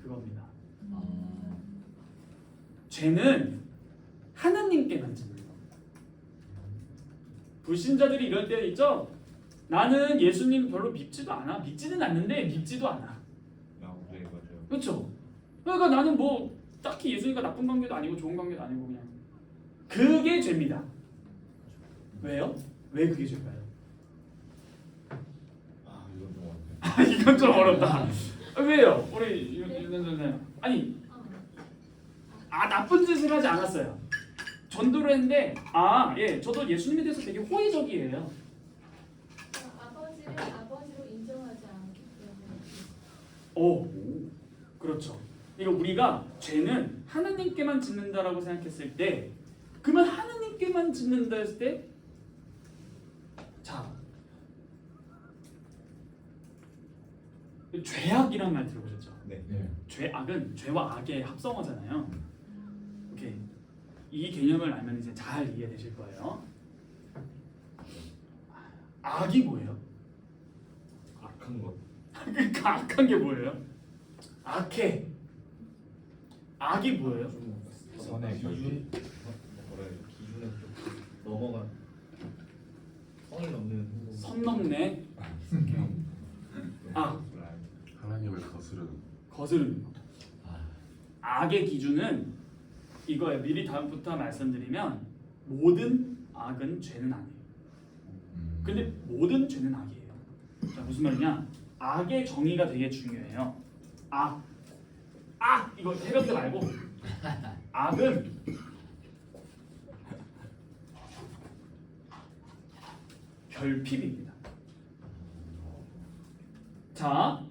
그겁니다. 죄는 하나님께만 짓는 겁니다. 불신자들이 이럴 때 있죠? 나는 예수님 별로 믿지도 않아. 믿지는 않는데 믿지도 않아. 그렇죠? 그러니까 나는 뭐 딱히 예수님과 나쁜 관계도 아니고 좋은 관계도 아니고 그냥 그게 죄입니다. 왜요? 왜 그게 죄일까요? 이건 좀 어렵다. 왜요? 우리 윤선생 아니 나쁜 짓을 하지 않았어요. 전도를 했는데 예, 저도 예수님에 대해서 되게 호의적이에요. 아버지를 아버지로 인정하지 않기 때문에. 오, 그렇죠. 이거 우리가 죄는 하나님께만 짓는다라고 생각했을 때, 그러면 하나님께만 짓는다 했을 때, 자, 죄악이란 말 들어보셨죠? 네. 죄악은 죄와 악의 합성어잖아요. 오케이, 이 개념을 알면 이제 잘 이해되실 거예요. 악이 뭐예요? 악한 것. 그러니까 악한 게 뭐예요? 악해. 악이 뭐예요? 선의 결핍. 기준에 좀 넘어간 선을 넘는 선 넘네. 하나님을 거스르는 거. 악의 기준은 이거예요. 미리 다음부터 말씀드리면 모든 악은 죄는 아니에요. 근데 모든 죄는 악이에요. 자, 무슨 말이냐? 악의 정의가 되게 중요해요. 악 이거 해석대 말고 악은 결핍입니다. 자,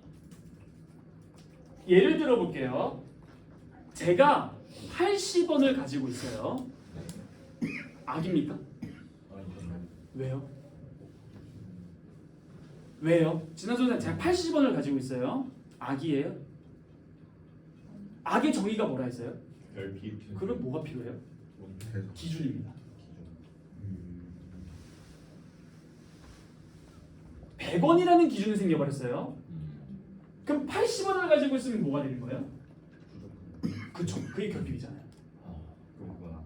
예를 들어 볼게요. 제가 80원을 가지고 있어요. 악입니까? 왜요? 왜요? 지난 전에 제가 80원을 가지고 있어요. 악이에요? 악의 정의가 뭐라 했어요? 결핍. 그럼 뭐가 필요해요? 기준입니다. 100원이라는 기준이 생겨버렸어요. 그럼 80원을 가지고 있으면 뭐가 되는 거예요? 그쵸. 그 그게 결핍이잖아요. 그렇구나.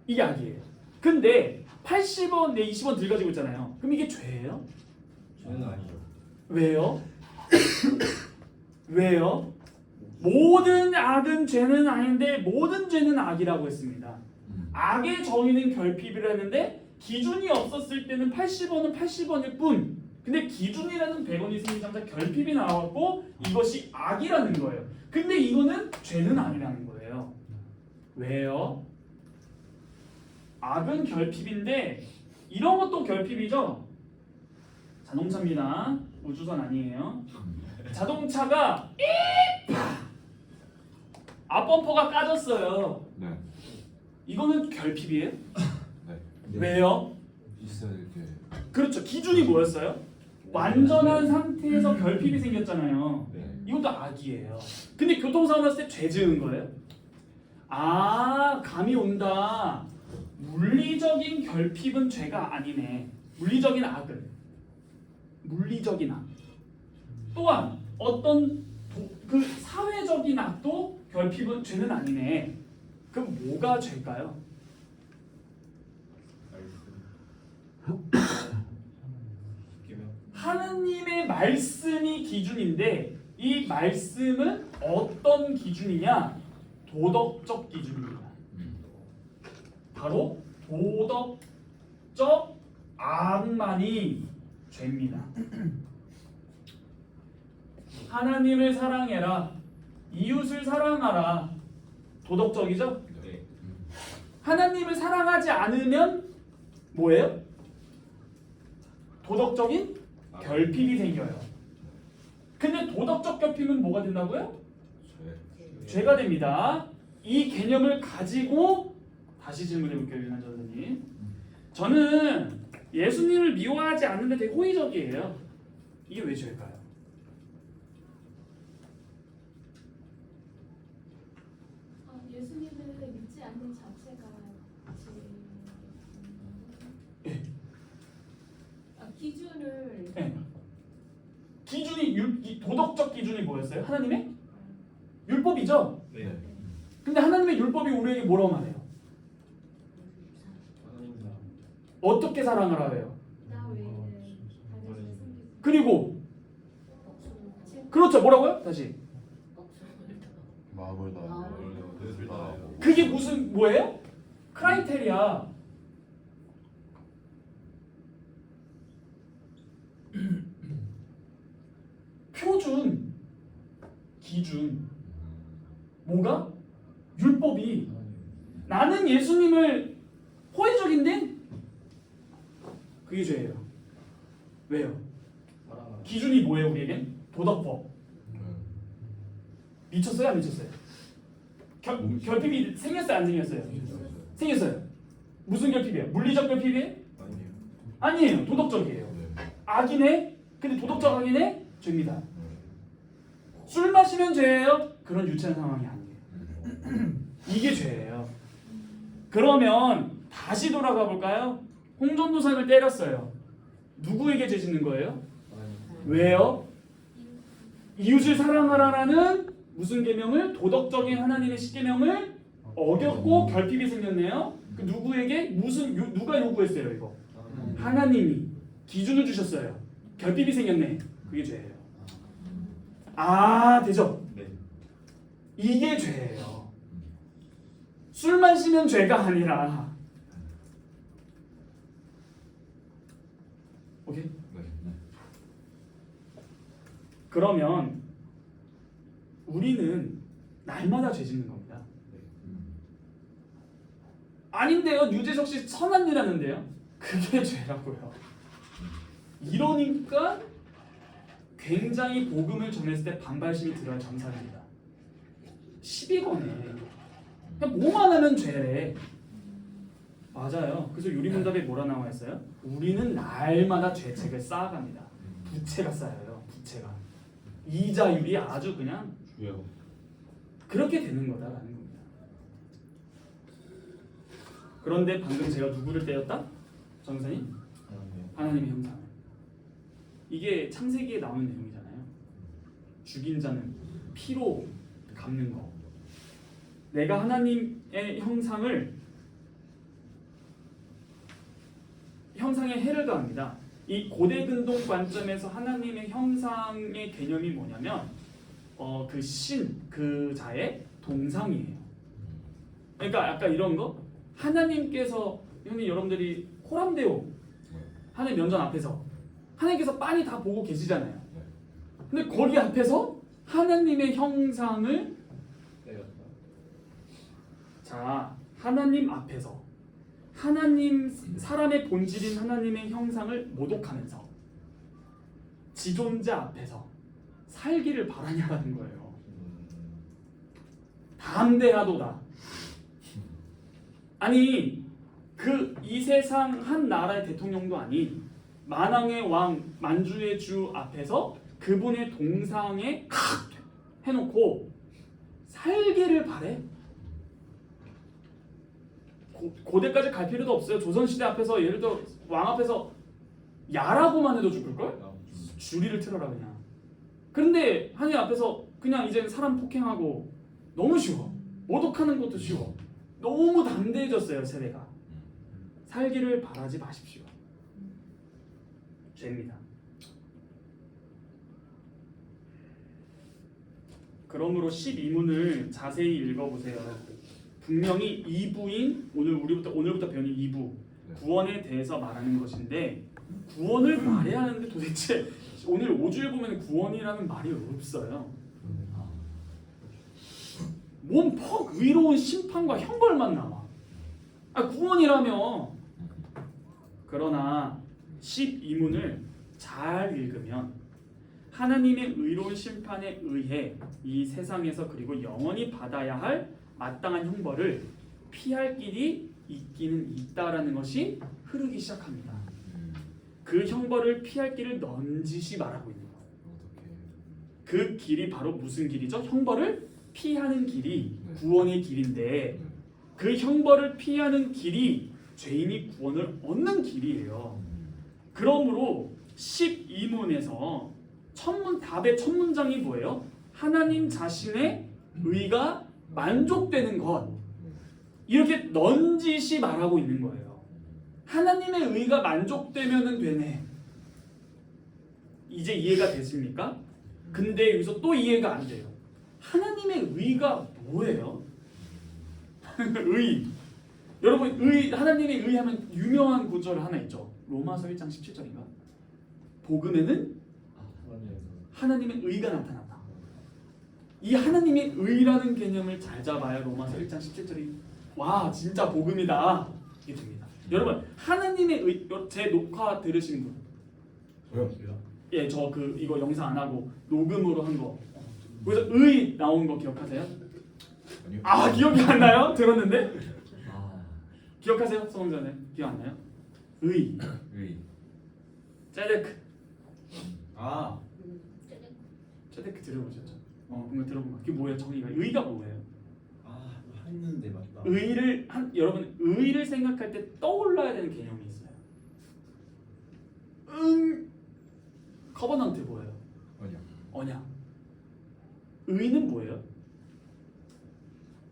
이게 악이에요. 근데 80원 내 20원 들 가지고 있잖아요. 그럼 이게 죄예요? 저는 아니죠. 왜요? 왜요? 모든 악은 죄는 아닌데 모든 죄는 악이라고 했습니다. 악의 정의는 결핍이라 했는데 기준이 없었을 때는 80원은 80원일 뿐. 근데 기준이라는 100원이 생기자마자 결핍이 나왔고 이것이 악이라는 거예요. 근데 이거는 죄는 아니라는 거예요. 왜요? 악은 결핍인데 이런 것도 결핍이죠. 자동차입니다. 우주선 아니에요. 자동차가 앞범퍼가 까졌어요. 네. 이거는 결핍이에요? 네. 왜요? 있어야 이렇게. 그렇죠. 기준이 뭐였어요? 완전한 상태에서 결핍이 생겼잖아요. 네. 이것도 악이에요. 근데 교통사고 났을 때 죄 지은 거예요? 아, 감이 온다. 물리적인 결핍은 죄가 아니네. 물리적인 악은. 물리적인 악. 또한 어떤 그 사회적인 악도 결핍은 죄는 아니네. 그럼 뭐가 죄일까요? 하느님의 말씀이 기준인데 이 말씀은 어떤 기준이냐? 도덕적 기준입니다. 바로 도덕적 악만이 죄입니다. 하나님을 사랑해라. 이웃을 사랑하라. 도덕적이죠? 네. 하나님을 사랑하지 않으면 뭐예요? 도덕적인 결핍이 생겨요. 근데 도덕적 결핍은 뭐가 된다고요? 죄가 됩니다. 이 개념을 가지고 다시 질문해 볼게요, 윤한 전사님. 저는 예수님을 미워하지 않는데 되게 호의적이에요. 이게 왜 죄일까요? 예수님을 믿지 않는 자체가 예. 기준을 네. 기준이 이 도덕적 기준이 뭐였어요? 하나님의 율법이죠. 네. 근데 하나님의 율법이 우리에게 뭐라고 말해요? 하나님 사랑. 어떻게 사랑하라 해요? 나 외에는 다른 숨기지 그리고 그렇죠. 뭐라고요? 다시. 마음을 다하고 뜻을 다하고. 그게 무슨 뭐예요? 크라이테리아. 표준, 기준. 뭐가? 율법이. 나는 예수님을 호의적인데 그게 죄예요. 왜요? 사랑하라. 기준이 뭐예요 우리에겐? 도덕법. 미쳤어요 안 미쳤어요? 결핍이 생겼어요 안 생겼어요? 생겼어요. 무슨 결핍이에요? 물리적 결핍이에요? 아니에요. 아니에요. 도덕적이에요. 악이네? 근데 도덕적 악이네? 죄입니다. 술 마시면 죄예요? 그런 유치한 상황이 아니에요. 이게 죄예요. 그러면 다시 돌아가 볼까요? 홍전도사를 때렸어요. 누구에게 죄 짓는 거예요? 왜요? 이웃을 사랑하라라는 무슨 계명을? 도덕적인 하나님의 십계명을 어겼고 결핍이 생겼네요. 그 누구에게? 누가 요구했어요 이거? 하나님이 기준을 주셨어요. 결핍이 생겼네. 그게 죄예요. 아, 되죠? 네. 이게 죄예요. 술 마시면 죄가 아니라. 오케이? 그러면 우리는 날마다 죄 짓는 겁니다. 아닌데요. 유재석 씨 선한 일 하는데요. 그게 죄라고요. 이러니까 굉장히 복음을 전했을 때 반발심이 들어야 정상입니다. 12권에 그냥 뭐만 하면 죄래. 맞아요. 그래서 요리문답에 뭐라 나와 있어요? 우리는 날마다 죄책을 쌓아갑니다. 부채가 쌓여요. 부채가. 이자율이 아주 그냥 주요. 그렇게 되는 거다라는 겁니다. 그런데 방금 제가 누구를 때렸다? 정선님? 하나님의 형상. 이게 창세기에 나오는 내용이잖아요. 죽인 자는 피로 갚는 거. 내가 하나님의 형상에 해를 가합니다. 이 고대 근동 관점에서 하나님의 형상의 개념이 뭐냐면 그 신, 그 자의 동상이에요. 그러니까 아까 이런 거 하나님께서 형님 여러분들이 코람데오 하나님 면전 앞에서 하나님께서 빤히 다 보고 계시잖아요. 근데 거기 앞에서 하나님의 형상을 자 하나님 앞에서 하나님 사람의 본질인 하나님의 형상을 모독하면서 지존자 앞에서 살기를 바라냐는 거예요. 담대하도다. 아니 이 세상 한 나라의 대통령도 아닌 만왕의 왕 만주의 주 앞에서 그분의 동상에 해놓고 살기를 바래? 고대까지 갈 필요도 없어요. 조선시대 앞에서 예를 들어 왕 앞에서 야라고만 해도 죽을걸? 주리를 틀어라 그냥. 그런데 하나님 앞에서 그냥 이제는 사람 폭행하고 너무 쉬워. 모독하는 것도 쉬워. 너무 담대해졌어요 세대가. 살기를 바라지 마십시오. 죄입니다. 그러므로 12문을 자세히 읽어보세요. 분명히 2부인 오늘부터 배우는 2부 구원에 대해서 말하는 것인데 구원을 말해야 하는데 도대체 오늘 5주에 보면 구원이라는 말이 없어요. 뭔 퍽 의로운 심판과 형벌만 나와. 구원이라며. 그러나 12문을 잘 읽으면 하나님의 의로운 심판에 의해 이 세상에서 그리고 영원히 받아야 할 마땅한 형벌을 피할 길이 있기는 있다라는 것이 흐르기 시작합니다. 그 형벌을 피할 길을 넌지시 말하고 있는 거예요. 그 길이 바로 무슨 길이죠? 형벌을 피하는 길이 구원의 길인데 그 형벌을 피하는 길이 죄인이 구원을 얻는 길이에요. 그러므로 12문에서 답의 첫 문장이 뭐예요? 하나님 자신의 의가 만족되는 것. 이렇게 넌지시 말하고 있는 거예요. 하나님의 의가 만족되면 되네. 이제 이해가 되십니까? 근데 여기서 또 이해가 안 돼요. 하나님의 의가 뭐예요? 의. 여러분 하나님의 의 하면 유명한 구절 하나 있죠. 로마서 1장 17절인가? 복음에는 하나님의 의가 나타난다. 이 하나님의 의라는 개념을 잘 잡아야 로마서 1장 17절이 와 진짜 복음이다 이게 됩니다. 여러분 하나님의 의 제 녹화 들으신 분? 저요? 예, 저 이거 영상 안 하고 녹음으로 한 거. 그래서 의 나온 거 기억하세요? 아니요. 기억이 안 나요? 들었는데? 기억하세요? 성전에 기억 안 나요? 의. ጼ데크. ጼ데크 들어보셨죠? 그거 들어본 거. 그게 뭐예요? 정의가 의가 뭐예요? 했는데 맞다. 여러분 의를 생각할 때 떠올라야 되는 개념이 있어요. 커버넌트 뭐예요? 언약. 의는 뭐예요?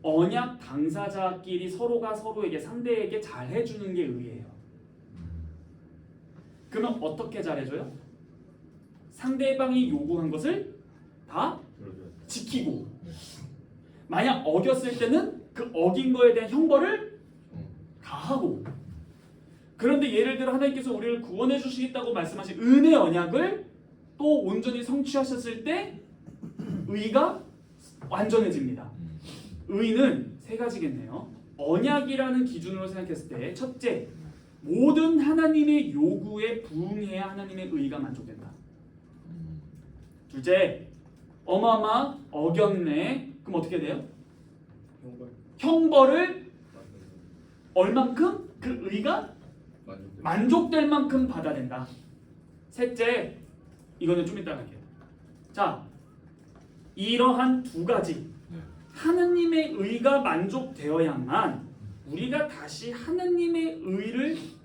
언약 당사자끼리 서로가 서로에게 상대에게 잘해주는 게 의예요. 그러면 어떻게 잘해줘요? 상대방이 요구한 것을 다 지키고 만약 어겼을 때는 그 어긴 거에 대한 형벌을 가하고 그런데 예를 들어 하나님께서 우리를 구원해 주시겠다고 말씀하신 은혜 언약을 또 온전히 성취하셨을 때 의가 완전해집니다. 의는 세 가지겠네요. 언약이라는 기준으로 생각했을 때 첫째, 모든 하나님의 요구에 부응해야 하나님의 의가 만족된다. 둘째, 어마어마 어겼네. 그럼 어떻게 돼요? 형벌을 얼만큼? 그 의가 만족될 만큼 받아야 된다. 셋째, 이거는 좀 이따 갈게요. 자, 이러한 두 가지 하나님의 의가 만족되어야만 우리가 다시 하나님의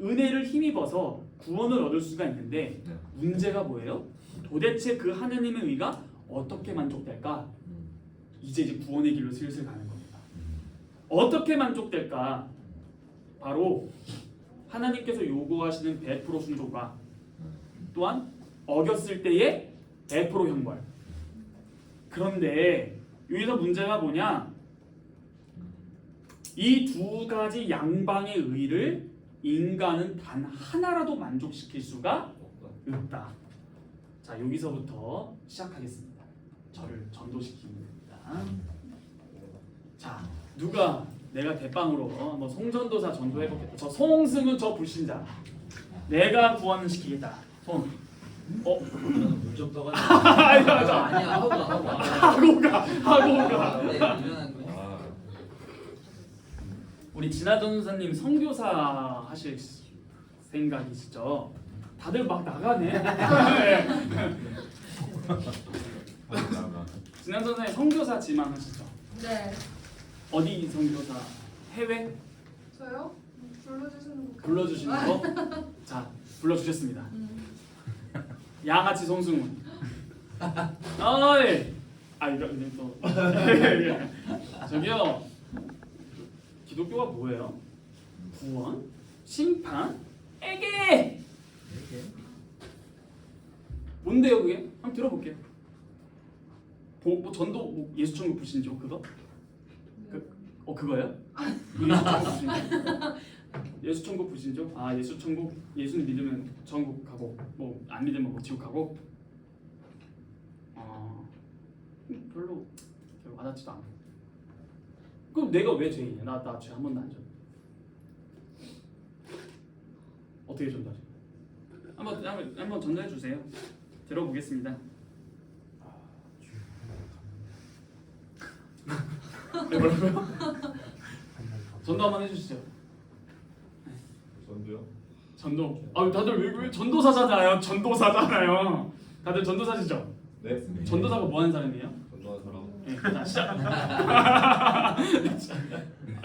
은혜를 힘입어서 구원을 얻을 수가 있는데 문제가 뭐예요? 도대체 그 하나님의 의가 어떻게 만족될까? 이제 구원의 길로 슬슬 가는 겁니다. 어떻게 만족될까? 바로 하나님께서 요구하시는 100% 순종과 또한 어겼을 때의 100% 형벌. 그런데 여기서 문제가 뭐냐? 이 두 가지 양방의 의를 인간은 단 하나라도 만족시킬 수가 없다. 자, 여기서부터 시작하겠습니다. 저를 전도시키는 겁니다. 자, 누가 내가 대빵으로 뭐 송전도사 전도해보겠다. 저 송승은 저 불신자. 내가 구원시키겠다. 손. 문좀 떠가지고. 아니야 하고 가. 하고 가. 네, 유연한 거. 우리 진아 전사님 선교사 하실 생각이시죠? 다들 막 나가네. 진아 전사님 선교사 지망하시죠? 네. 어디 선교사? 해외? 저요? 불러주시는 거. 불러주시는 거? 자, 불러주셨습니다. 양아치 송승훈. 어이. 아 이거 근데 또 저기요. 기독교가 뭐예요? 구원, 심판, 에게. 뭔데요 그게? 한번 들어볼게요. 뭐 전도 뭐 예수천국 불신조 그거? 그거요? 예수천국 불신조? 예수천국 불신조? 아 예수천국 예수는 믿으면 천국 가고 뭐 안 믿으면 뭐 지옥 가고. 별로 와닿지도 않고. 그럼 내가 왜 죄인이야? 나 죄 한 번도 안 졌. 어떻게 전달해? 한번 전달해 주세요. 들어보겠습니다. 네, 뭐라고요? 전도 한번 해주시죠. 전도요? 전도. 다들 왜 전도사잖아요. 전도사잖아요. 다들 전도사시죠? 네. 전도사가 뭐 하는 사람이에요? 전도하는 사람. 네, 자 시작.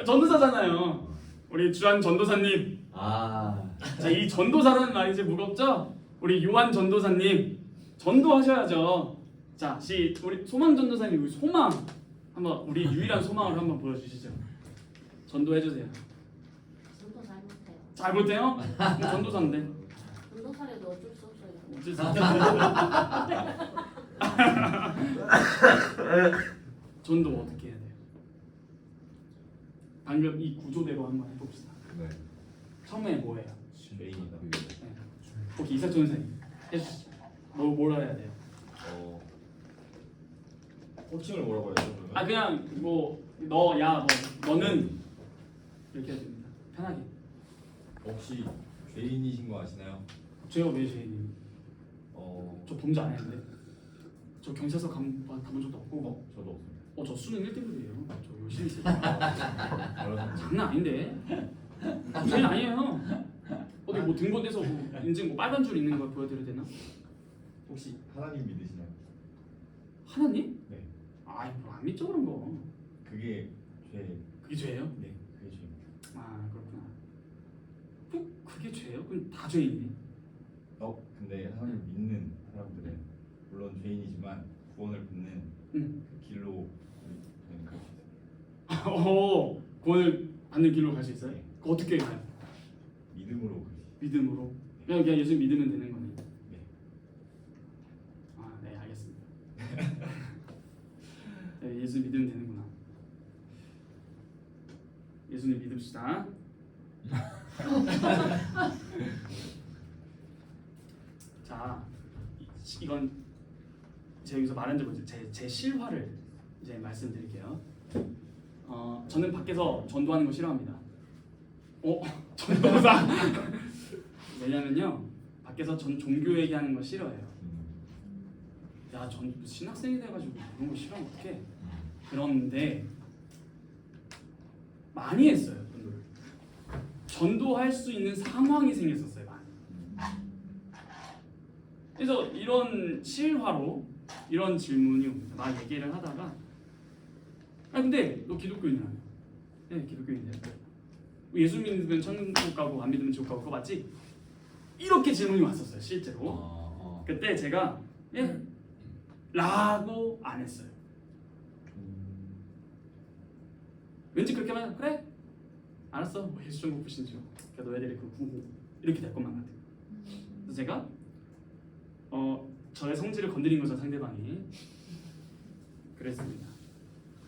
전도사잖아요. 우리 주한 전도사님. 자, 이 전도사라는 말이 이제 무겁죠? 우리 요한 전도사님 전도하셔야죠. 자, 우리 소망 전도사님 우리 소망 한번 우리 유일한 소망을 한번 보여주시죠. 전도해 주세요. 전도 잘 못해요. 잘 못해요? 전도사인데. 전도사래도 어쩔 수 없어요. 어쩔 수 없어요. 전도 어떻게 해야 돼요? 방금 이 구조대로 한번 해봅시다. 네. 처음에 뭐예요? 죄인이다. 네. 혹시 이삭 전사님 해주시죠. 뭘 해야 돼요? 호칭을 뭐라고 해야죠? 그러면? 그냥 뭐 너야 뭐 너는 이렇게 해야 됩니다. 편하게. 혹시 죄인이신 거 아시나요? 죄가 왜 죄인이에요? 저 범죄 안 했는데. 저 경찰서 가본 적도 없고. 저도 없습니다. 저 수능 1등급이에요. 저 열심히 했어요. 잘하셨습니다. 장난 아닌데. 죄인 아니에요. 어디 뭐 등본에서 뭐 인증 뭐 빨간 줄 있는 거 보여드려야 되나? 혹시 하나님 믿으시나요? 하나님? 네. 안 믿죠 그런 거. 그게 죄. 그게 죄예요? 네, 그게 죄입니다. 그렇구나. 그게 죄예요? 그럼 다 죄인이네. 근데 하나님 믿는 사람들은 물론 죄인이지만 구원을 받는 응. 그 길로 저희는 갈 수 있어요. 구원을 받는 길로 갈 수 있어요? 네. 그거 어떻게 가요? 믿음으로 갈 수 있어요. 믿음으로. 그냥 예수 믿으면 되는 거네. 네. 네 알겠습니다. 네, 예수 믿으면 되는구나. 예수님 믿읍시다. 자, 이건 제가 여기서 말한 적은 제 실화를 이제 말씀드릴게요. 저는 밖에서 전도하는 거 싫어합니다. 전도사. 왜냐면요, 밖에서 전 종교 얘기하는 거 싫어해요. 야, 전 신학생이 돼가지고 그런 거 싫어하면 어떡해? 그런데 많이 했어요, 전도를. 전도할 수 있는 상황이 생겼었어요, 많이. 그래서 이런 실화로 이런 질문이 옵니다. 막 얘기를 하다가 근데 너 기독교인이라며? 네, 기독교인이에요. 예수 믿으면 천국 가고 안 믿으면 지옥 가고 그거 맞지? 이렇게 질문이 왔었어요, 실제로. 그때 제가 라고 안 했어요. 왠지 그렇게 하면 그래 알았어 뭐 예수 좀 높으신 줄 그래도 너희들이 그 구호 이렇게 될 것만 같아요. 그래서 제가 저의 성질을 건드린 거죠 상대방이. 그랬습니다.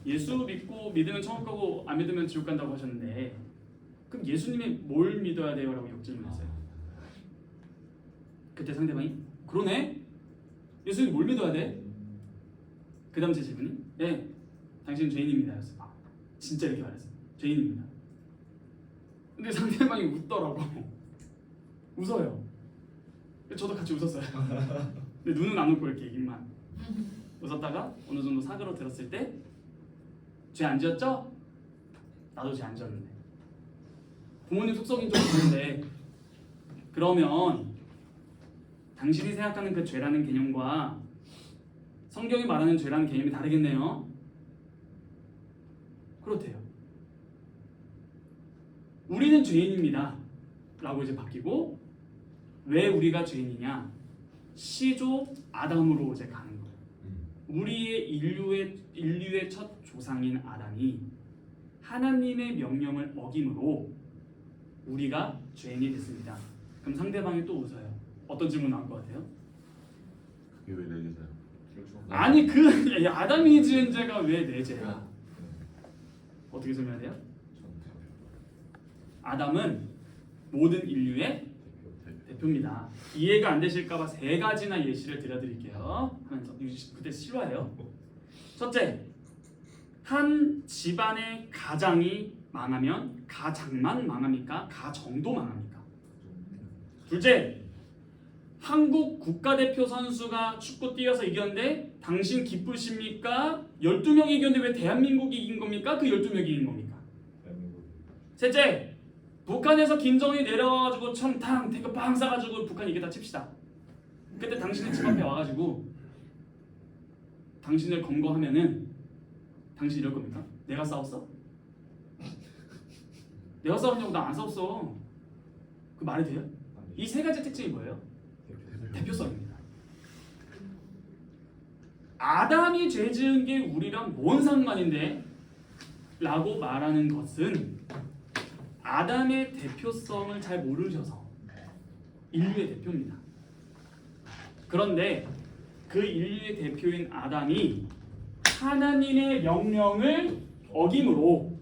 예수 믿고 믿으면 천국 가고 안 믿으면 지옥 간다고 하셨는데 그럼 예수님이 뭘 믿어야 돼요? 라고 역질문했어요. 그때 상대방이 그러네? 예수님이 뭘 믿어야 돼? 그 다음 제 질문이 네 당신은 죄인입니다 였어요. 진짜 이렇게 말했어요. 죄인입니다. 근데 상대방이 웃더라고. 웃어요. 저도 같이 웃었어요. 근데 눈은 안 웃고 이렇게 입만 웃었다가 어느 정도 사그러 들었을 때 죄 안 지었죠? 나도 죄 안 지었는데 부모님 속성인 좀 다른데 그러면 당신이 생각하는 그 죄라는 개념과 성경이 말하는 죄라는 개념이 다르겠네요. 그렇대요. 우리는 죄인입니다 라고 이제 바뀌고 왜 우리가 죄인이냐 시조 아담으로 이제 가는 거예요. 우리의 인류의 첫 조상인 아담이 하나님의 명령을 어김으로 우리가 죄인이 됐습니다. 그럼 상대방이 또 웃어요. 어떤 질문 나올 것 같아요? 그게 왜 내 죄야? 아니 그 아담이 지은 죄가 왜 내 죄야? 어떻게 설명해야 돼요? 아담은 모든 인류의 대표입니다. 이해가 안 되실까봐 3가지나 예시를 들려드릴게요. 하면서 그때 실화예요. 첫째, 한 집안의 가장이 망하면 가장만 망합니까? 가정도 망합니까? 둘째, 한국 국가대표 선수가 축구 뛰어서 이겼는데 당신 기쁘십니까? 12명이 이겼는데 왜 대한민국이 이긴 겁니까? 그 12명이 이긴 겁니까? 셋째, 북한에서 김정일이 내려와가지고 탕 탱크 빵 쏴가지고 북한이 이겼다 칩시다. 그때 당신의 집 앞에 와가지고 당신을 검거하면은 당신 이럴 겁니까? 내가 싸웠어? 내가 싸웠냐고 나 안 싸웠어. 그 말이 돼요? 이 3가지 특징이 뭐예요? 대표성입니다. 아담이 죄 지은 게 우리랑 뭔 상관인데? 라고 말하는 것은 아담의 대표성을 잘 모르셔서 인류의 대표입니다. 그런데 그 인류의 대표인 아담이 하나님의 명령을 어김으로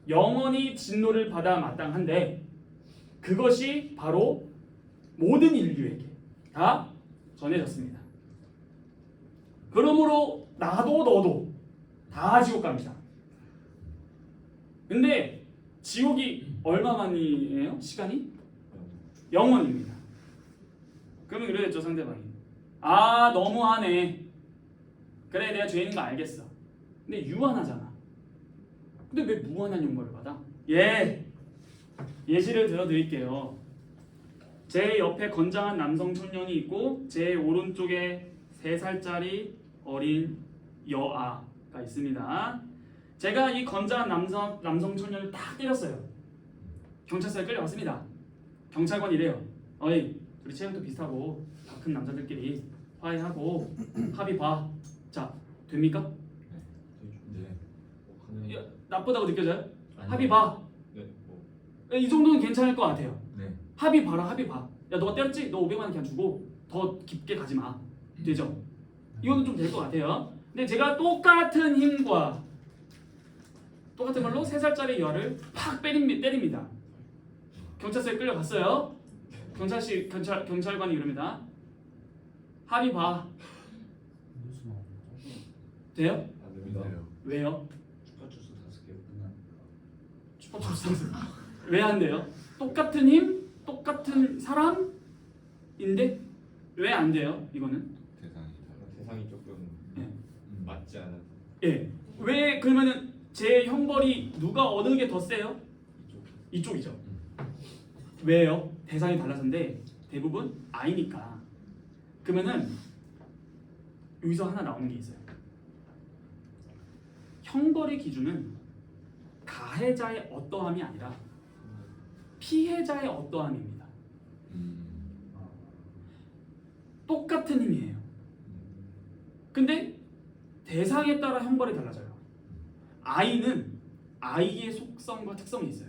영원히 진노를 받아 마땅한데 그것이 바로 모든 인류에게 다 전해졌습니다. 그러므로 나도 너도 다 지옥 갑니다. 근데 지옥이 얼마만이에요? 시간이? 영원입니다. 그러면 이러겠죠 상대방이. 아 너무하네. 그래 내가 죄인인 거 알겠어. 근데 유한하잖아. 근데 왜 무한한 용벌을 받아? 예시를 들어드릴게요. 제 옆에 건장한 남성 청년이 있고 제 오른쪽에 3살짜리 어린 여아가 있습니다. 제가 이 건장한 남성 청년을 딱 때렸어요. 경찰서에 끌려갔습니다. 경찰관이 이래요. 어이 우리 체형도 비슷하고 다 큰 남자들끼리 화해하고 합의 봐. 자 됩니까? 네. 나쁘다고 느껴져요? 아니요. 합의 봐. 네. 이 정도는 괜찮을 것 같아요. 네. 합의 봐라 합의 봐. 야 너가 때렸지? 너 500만 원 그냥 주고 더 깊게 가지 마. 되죠? 이거는 좀 될 것 같아요. 근데 제가 똑같은 힘과 똑같은 걸로 3살짜리 여아를 팍 때립니다. 경찰서에 끌려갔어요. 경찰관이 이럽니다. 합의 봐. 돼요? 안 됩니다. 왜요? 슈퍼주스 5개 끝나. 슈퍼주스 왜 안 돼요? 똑같은 힘, 똑같은 사람인데 왜 안 돼요? 이거는 세상이 조금 네. 맞지 않아서. 왜 그러면은 제 형벌이 누가 어느 게 더 세요? 이쪽이죠. 왜요? 대상이 달라서인데 대부분 아이니까. 그러면은 여기서 하나 나오는 게 있어요. 형벌의 기준은 가해자의 어떠함이 아니라 피해자의 어떠함입니다. 똑같은 힘이에요. 근데 대상에 따라 형벌이 달라져요. 아이는 아이의 속성과 특성이 있어요.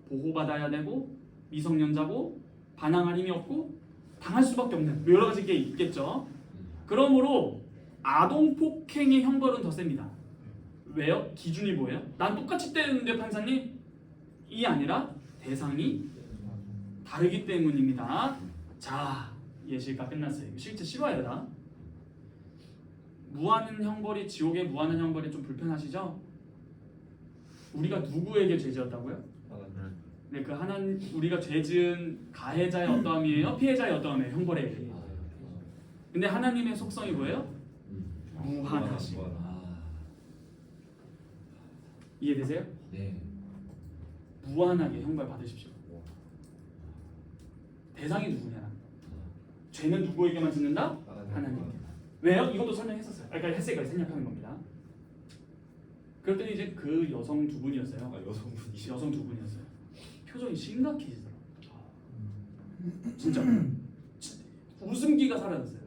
보호받아야 되고 미성년자고 반항할 힘이 없고 당할 수밖에 없는 뭐 여러 가지 게 있겠죠. 그러므로 아동 폭행의 형벌은 더 셉니다. 왜요? 기준이 뭐예요? 난 똑같이 때리는데 판사님? 이 아니라 대상이 다르기 때문입니다. 자, 예시가 끝났어요. 이거 실제 실화예요, 다. 무하는 형벌이 지옥의 무하는 형벌이 좀 불편하시죠? 우리가 누구에게 죄 지었다고요? 네, 그 하나님 우리가 죄 지은 가해자의 어떠함이에요? 피해자의 어떠함이에요? 형벌에. 근데 하나님의 속성이 뭐예요? 무한하심. 이해되세요? 네. 무한하게 형벌 받으십시오. 대상이 누구냐? 죄는 누구에게만 짓는다? 하나님께. 왜요? 이것도 설명했었어요. 그러니까 했으니까 생략하는 겁니다. 그랬더니 이제 그 여성 두 분이었어요. 여성 두 분이었어요. 표정이 심각해지더라고요. 진짜 웃음기가 사라졌어요.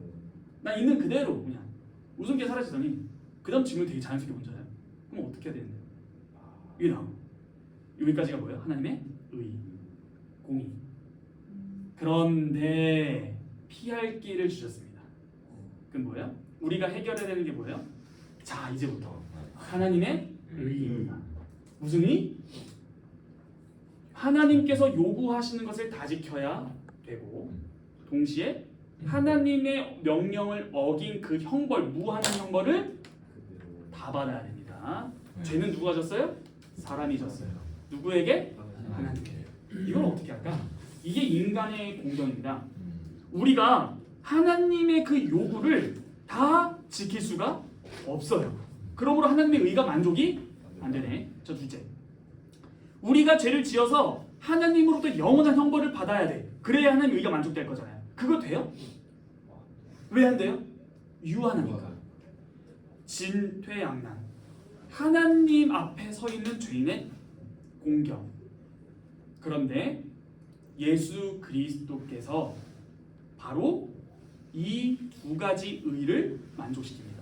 나 있는 그대로 그냥 웃음기가 사라지더니 그 다음 질문 되게 자연스럽게 던져요. 그럼 어떻게 해야 되는데요? 이게 나와. 여기까지가 뭐예요? 하나님의 의, 공의. 그런데 피할 길을 주셨습니다. 그건 뭐예요? 우리가 해결해야 되는 게 뭐예요? 자, 이제부터 하나님의 의입니다. 무슨 의? 하나님께서 요구하시는 것을 다 지켜야 되고 동시에 하나님의 명령을 어긴 그 형벌, 무한한 형벌을 다 받아야 됩니다. 죄는 누가 졌어요? 사람이 졌어요. 누구에게? 하나님께. 이걸 어떻게 할까? 이게 인간의 공정입니다. 우리가 하나님의 그 요구를 다 지킬 수가 없어요. 그러므로 하나님의 의가 만족이 안 되네. 저 둘째. 우리가 죄를 지어서 하나님으로부터 영원한 형벌을 받아야 돼. 그래야 하나님의 의가 만족될 거잖아요. 그거 돼요? 왜 안 돼요? 유한하니까. 진퇴양난. 하나님 앞에 서 있는 죄인의 공경. 그런데 예수 그리스도께서 바로 이 두 가지 의를 만족시킵니다.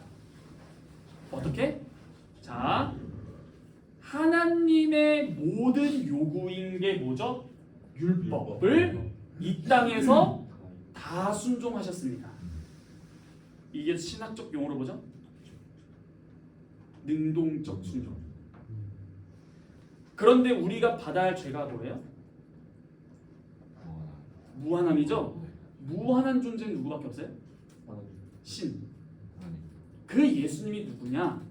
어떻게? 자, 하나님의 모든 요구인 게 뭐죠? 율법을 이 땅에서 다 순종하셨습니다. 이게 신학적 용어로 뭐죠? 능동적 순종. 그런데 우리가 받아야 할 죄가 뭐예요? 무한함이죠? 무한한 존재는 누구밖에 없어요? 신. 그 예수님이 누구냐?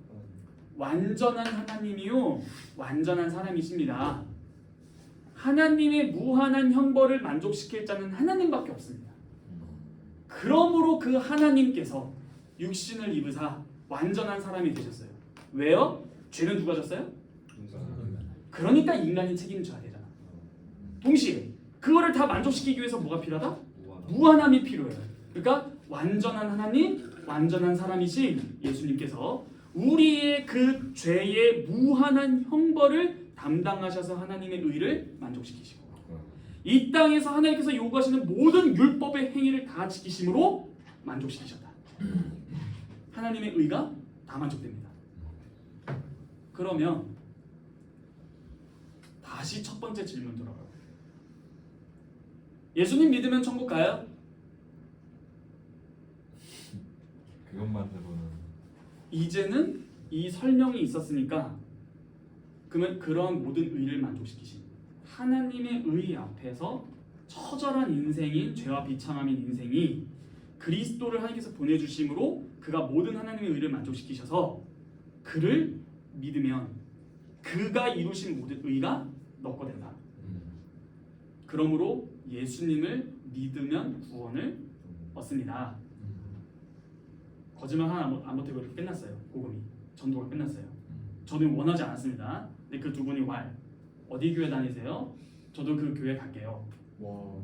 완전한 하나님이요 완전한 사람이십니다. 하나님의 무한한 형벌을 만족시킬 자는 하나님밖에 없습니다. 그러므로 그 하나님께서 육신을 입으사 완전한 사람이 되셨어요. 왜요? 죄는 누가 졌어요? 그러니까 인간이 책임져야 되잖아. 동시에 그거를 다 만족시키기 위해서 뭐가 필요하다? 무한함이 필요해요. 그러니까 완전한 하나님, 완전한 사람이신 예수님께서 우리의 그 죄의 무한한 형벌을 담당하셔서 하나님의 의를 만족시키시고 이 땅에서 하나님께서 요구하시는 모든 율법의 행위를 다 지키심으로 만족시키셨다. 하나님의 의가 다 만족됩니다. 그러면 다시 첫 번째 질문 돌아가요. 예수님 믿으면 천국 가요? 그것만으로는 이제는 이 설명이 있었으니까 그러면 그러한 모든 의를 만족시키신 하나님의 의 앞에서 처절한 인생인 죄와 비참함인 인생이 그리스도를 하나님께서 보내주심으로 그가 모든 하나님의 의를 만족시키셔서 그를 믿으면 그가 이루신 모든 의가 너 거 된다. 그러므로 예수님을 믿으면 구원을 얻습니다. 거짓말 하나 안 보태고 이렇게 끝났어요. 복음이 전도가 끝났어요. 저는 원하지 않았습니다. 근데 그 두 분이 어디 교회 다니세요? 저도 그 교회 갈게요.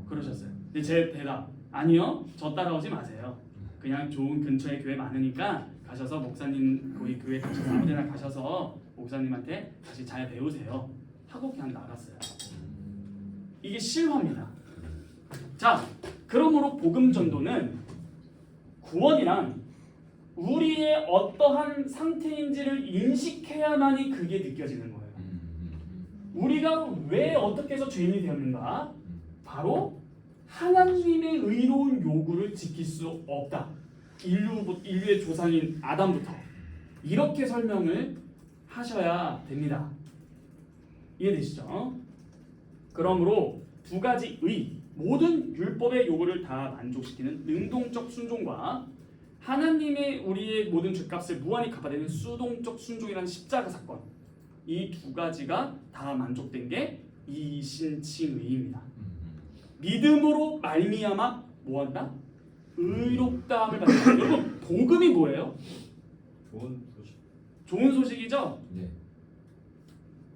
그러셨어요. 근데 제 대답 아니요. 저 따라오지 마세요. 그냥 좋은 근처에 교회 많으니까 가셔서 목사님 거기 교회 가셔서 아무데나 가셔서 목사님한테 다시 잘 배우세요. 하고 그냥 나갔어요. 이게 실화입니다. 자, 그러므로 복음 전도는 구원이란 우리의 어떠한 상태인지를 인식해야만이 그게 느껴지는 거예요. 우리가 왜 어떻게 해서 죄인이 되었는가? 바로 하나님의 의로운 요구를 지킬 수 없다. 인류의 조상인 아담부터 이렇게 설명을 하셔야 됩니다. 이해되시죠? 그러므로 두 가지 모든 율법의 요구를 다 만족시키는 능동적 순종과 하나님의 우리의 모든 죄값을 무한히 갚아내는 수동적 순종이라는 십자가 사건, 이 두 가지가 다 만족된 게 이신칭의입니다. 믿음으로 말미암아 뭐한다? 의롭다함을 받는다. 여러분 복음이 뭐예요? 좋은 소식. 좋은 소식이죠? 네.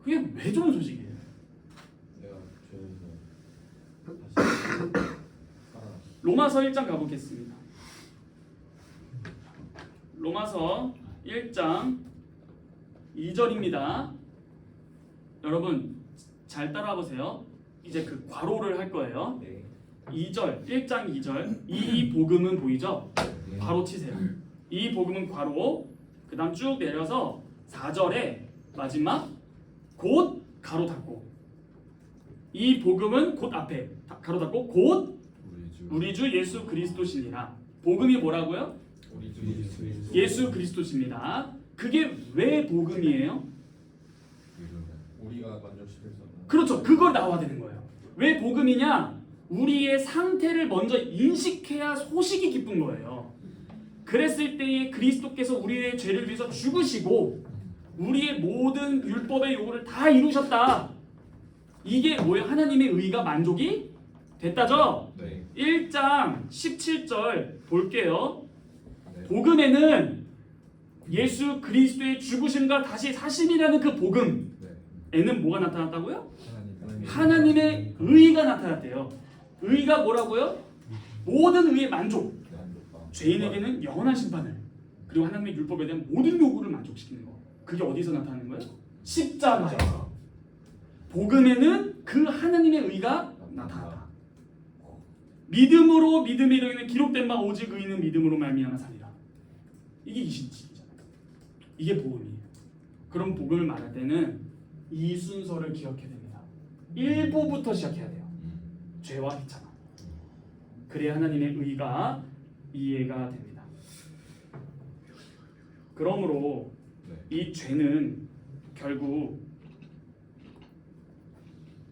그게 왜 좋은 소식이에요? 내가 죄에서 다시 살아났어. 로마서 1장 가보겠습니다. 로마서 1장 2절입니다. 여러분 잘 따라와 보세요. 이제 그 괄호를 할 거예요. 네. 2절, 1장 2절. 이 복음은 보이죠? 네. 괄호 치세요. 이 복음은 괄호. 그 다음 쭉 내려서 4절에 마지막 곧 가로 닫고. 이 복음은 곧 앞에 가로 닫고 곧 우리 주 예수 그리스도시니라. 복음이 뭐라고요? 우리 주 예수 그리스도십니다. 그게 왜 복음이에요? 우리가 만족시킬 수 없는. 그렇죠. 그걸 나와야 되는 거예요. 왜 복음이냐? 우리의 상태를 먼저 인식해야 소식이 기쁜 거예요. 그랬을 때에 그리스도께서 우리의 죄를 위해서 죽으시고 우리의 모든 율법의 요구를 다 이루셨다. 이게 뭐예요? 하나님의 의가 만족이 됐다죠? 네. 1장 17절 볼게요. 네. 복음에는 예수 그리스도의 죽으심과 다시 사심이라는 그 복음에는 네. 뭐가 나타났다고요? 하나님. 하나님의 의가 나타났대요. 의가 뭐라고요? 모든 의의 만족. 죄인에게는 영원한 심판을, 그리고 하나님의 율법에 대한 모든 요구를 만족시키는 거. 그게 어디서 나타나는 거예요? 십자가에. 복음에는 그 하나님의 의가 나타났다. 믿음으로 믿음에 이르기는 기록된 바 오직 의인은 믿음으로 말미암아 살리라. 이게 이신칭이잖아요. 이게 복음이에요. 그럼 복음을 말할 때는 이 순서를 기억해야 됩니다. 1부부터 시작해야 돼요. 죄와 비참함. 그래야 하나님의 의가 이해가 됩니다. 그러므로 이 죄는 결국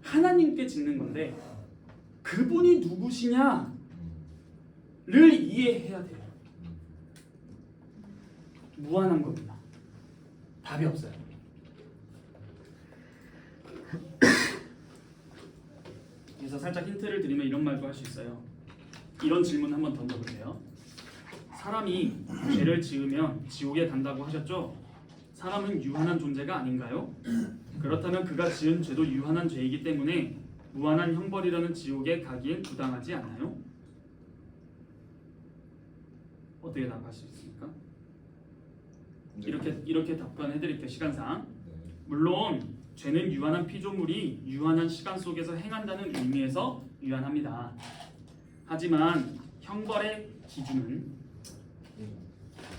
하나님께 짓는 건데 그분이 누구시냐를 이해해야 돼요. 무한한 겁니다. 답이 없어요. 그래서 살짝 힌트를 드리면 이런 말도 할 수 있어요. 이런 질문 한번 던져보세요. 사람이 죄를 지으면 지옥에 간다고 하셨죠? 사람은 유한한 존재가 아닌가요? 그렇다면 그가 지은 죄도 유한한 죄이기 때문에 무한한 형벌이라는 지옥에 가기엔 부당하지 않나요? 어떻게 답할 수 있습니까? 이렇게 답변해드릴게요. 시간상. 물론 죄는 유한한 피조물이 유한한 시간 속에서 행한다는 의미에서 유한합니다. 하지만 형벌의 기준은